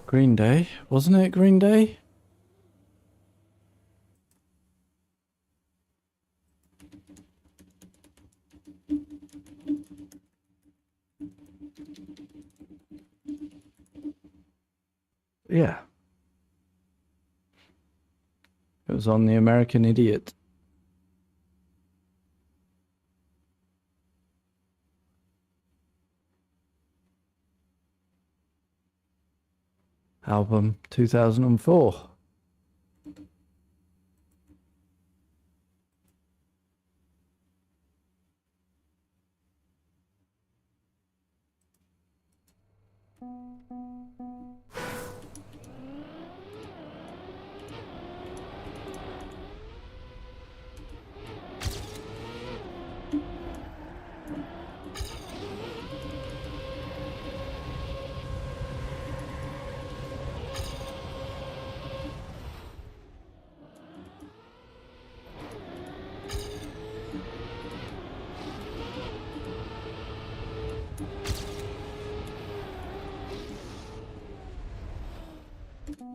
Green Day, wasn't it Green Day? Yeah. It was on the American Idiot album, 2004.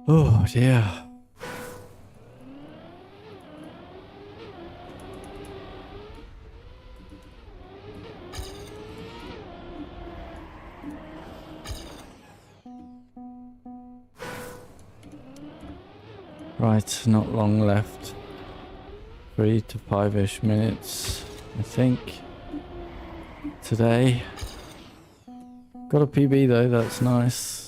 Oh dear. Right, not long left. 3 to 5-ish minutes, I think. Today. Got a PB though, that's nice.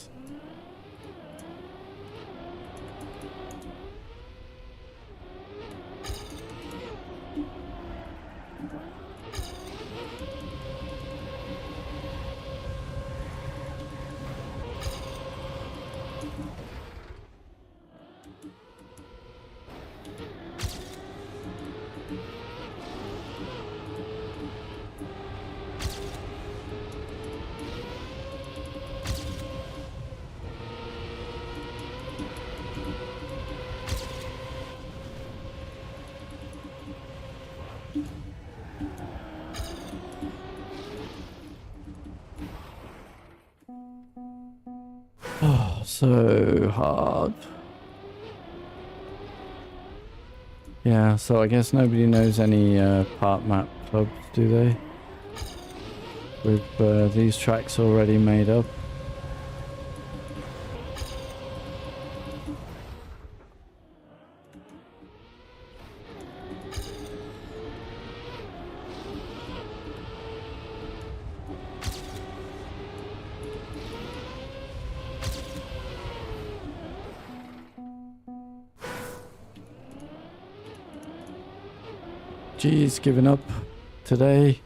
Oh, so hard. Yeah, so I guess nobody knows any part map clubs, do they? With these tracks already made up. Geez, giving up today.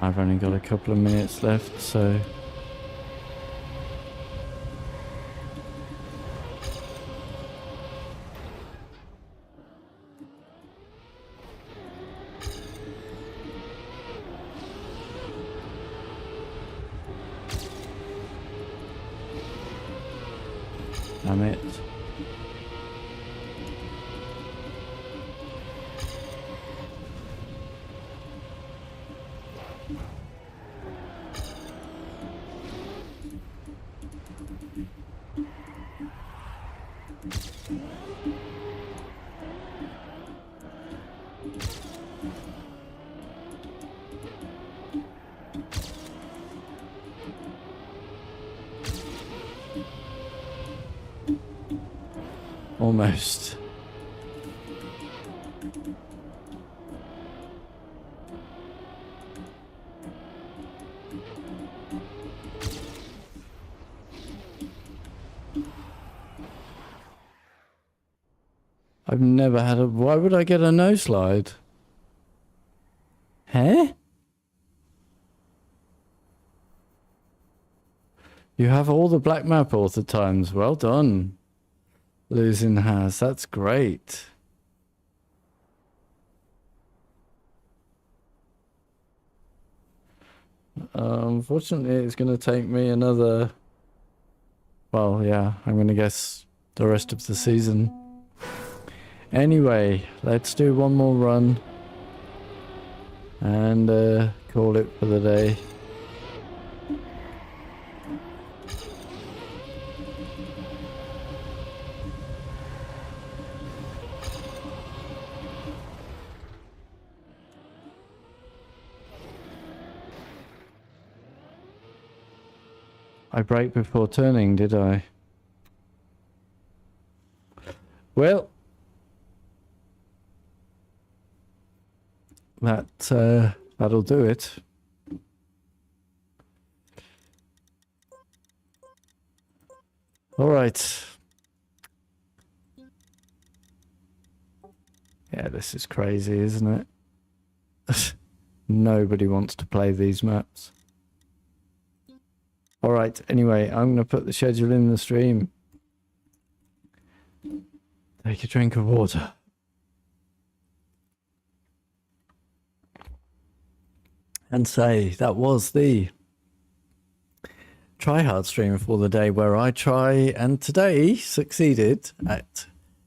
I've only got a couple of minutes left, so... Damn it. Almost. I've never had a... Why would I get a no slide? Huh? You have all the black map author times. Well done. Losing has. That's great. Unfortunately, it's going to take me another... Well, yeah, I'm going to guess the rest of the season. Anyway, let's do one more run. And call it for the day. I brake before turning, did I? Well, that'll do it. All right. Yeah, this is crazy, isn't it? Nobody wants to play these maps. All right, anyway, I'm going to put the schedule in the stream. Take a drink of water. And say that was the try hard stream for the day where I try and today succeeded at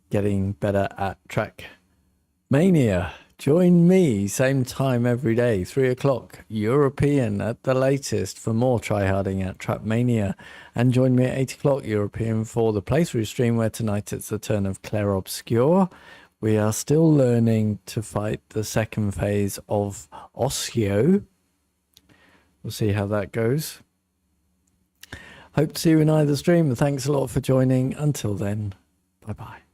getting better at Trackmania. Join me same time every day, 3 o'clock European at the latest for more tryharding at Trackmania, and join me at 8 o'clock European for the playthrough stream where tonight it's the turn of Claire Obscure. We are still learning to fight the second phase of Osseo. We'll see how that goes. Hope to see you in either stream. Thanks a lot for joining. Until then, bye-bye.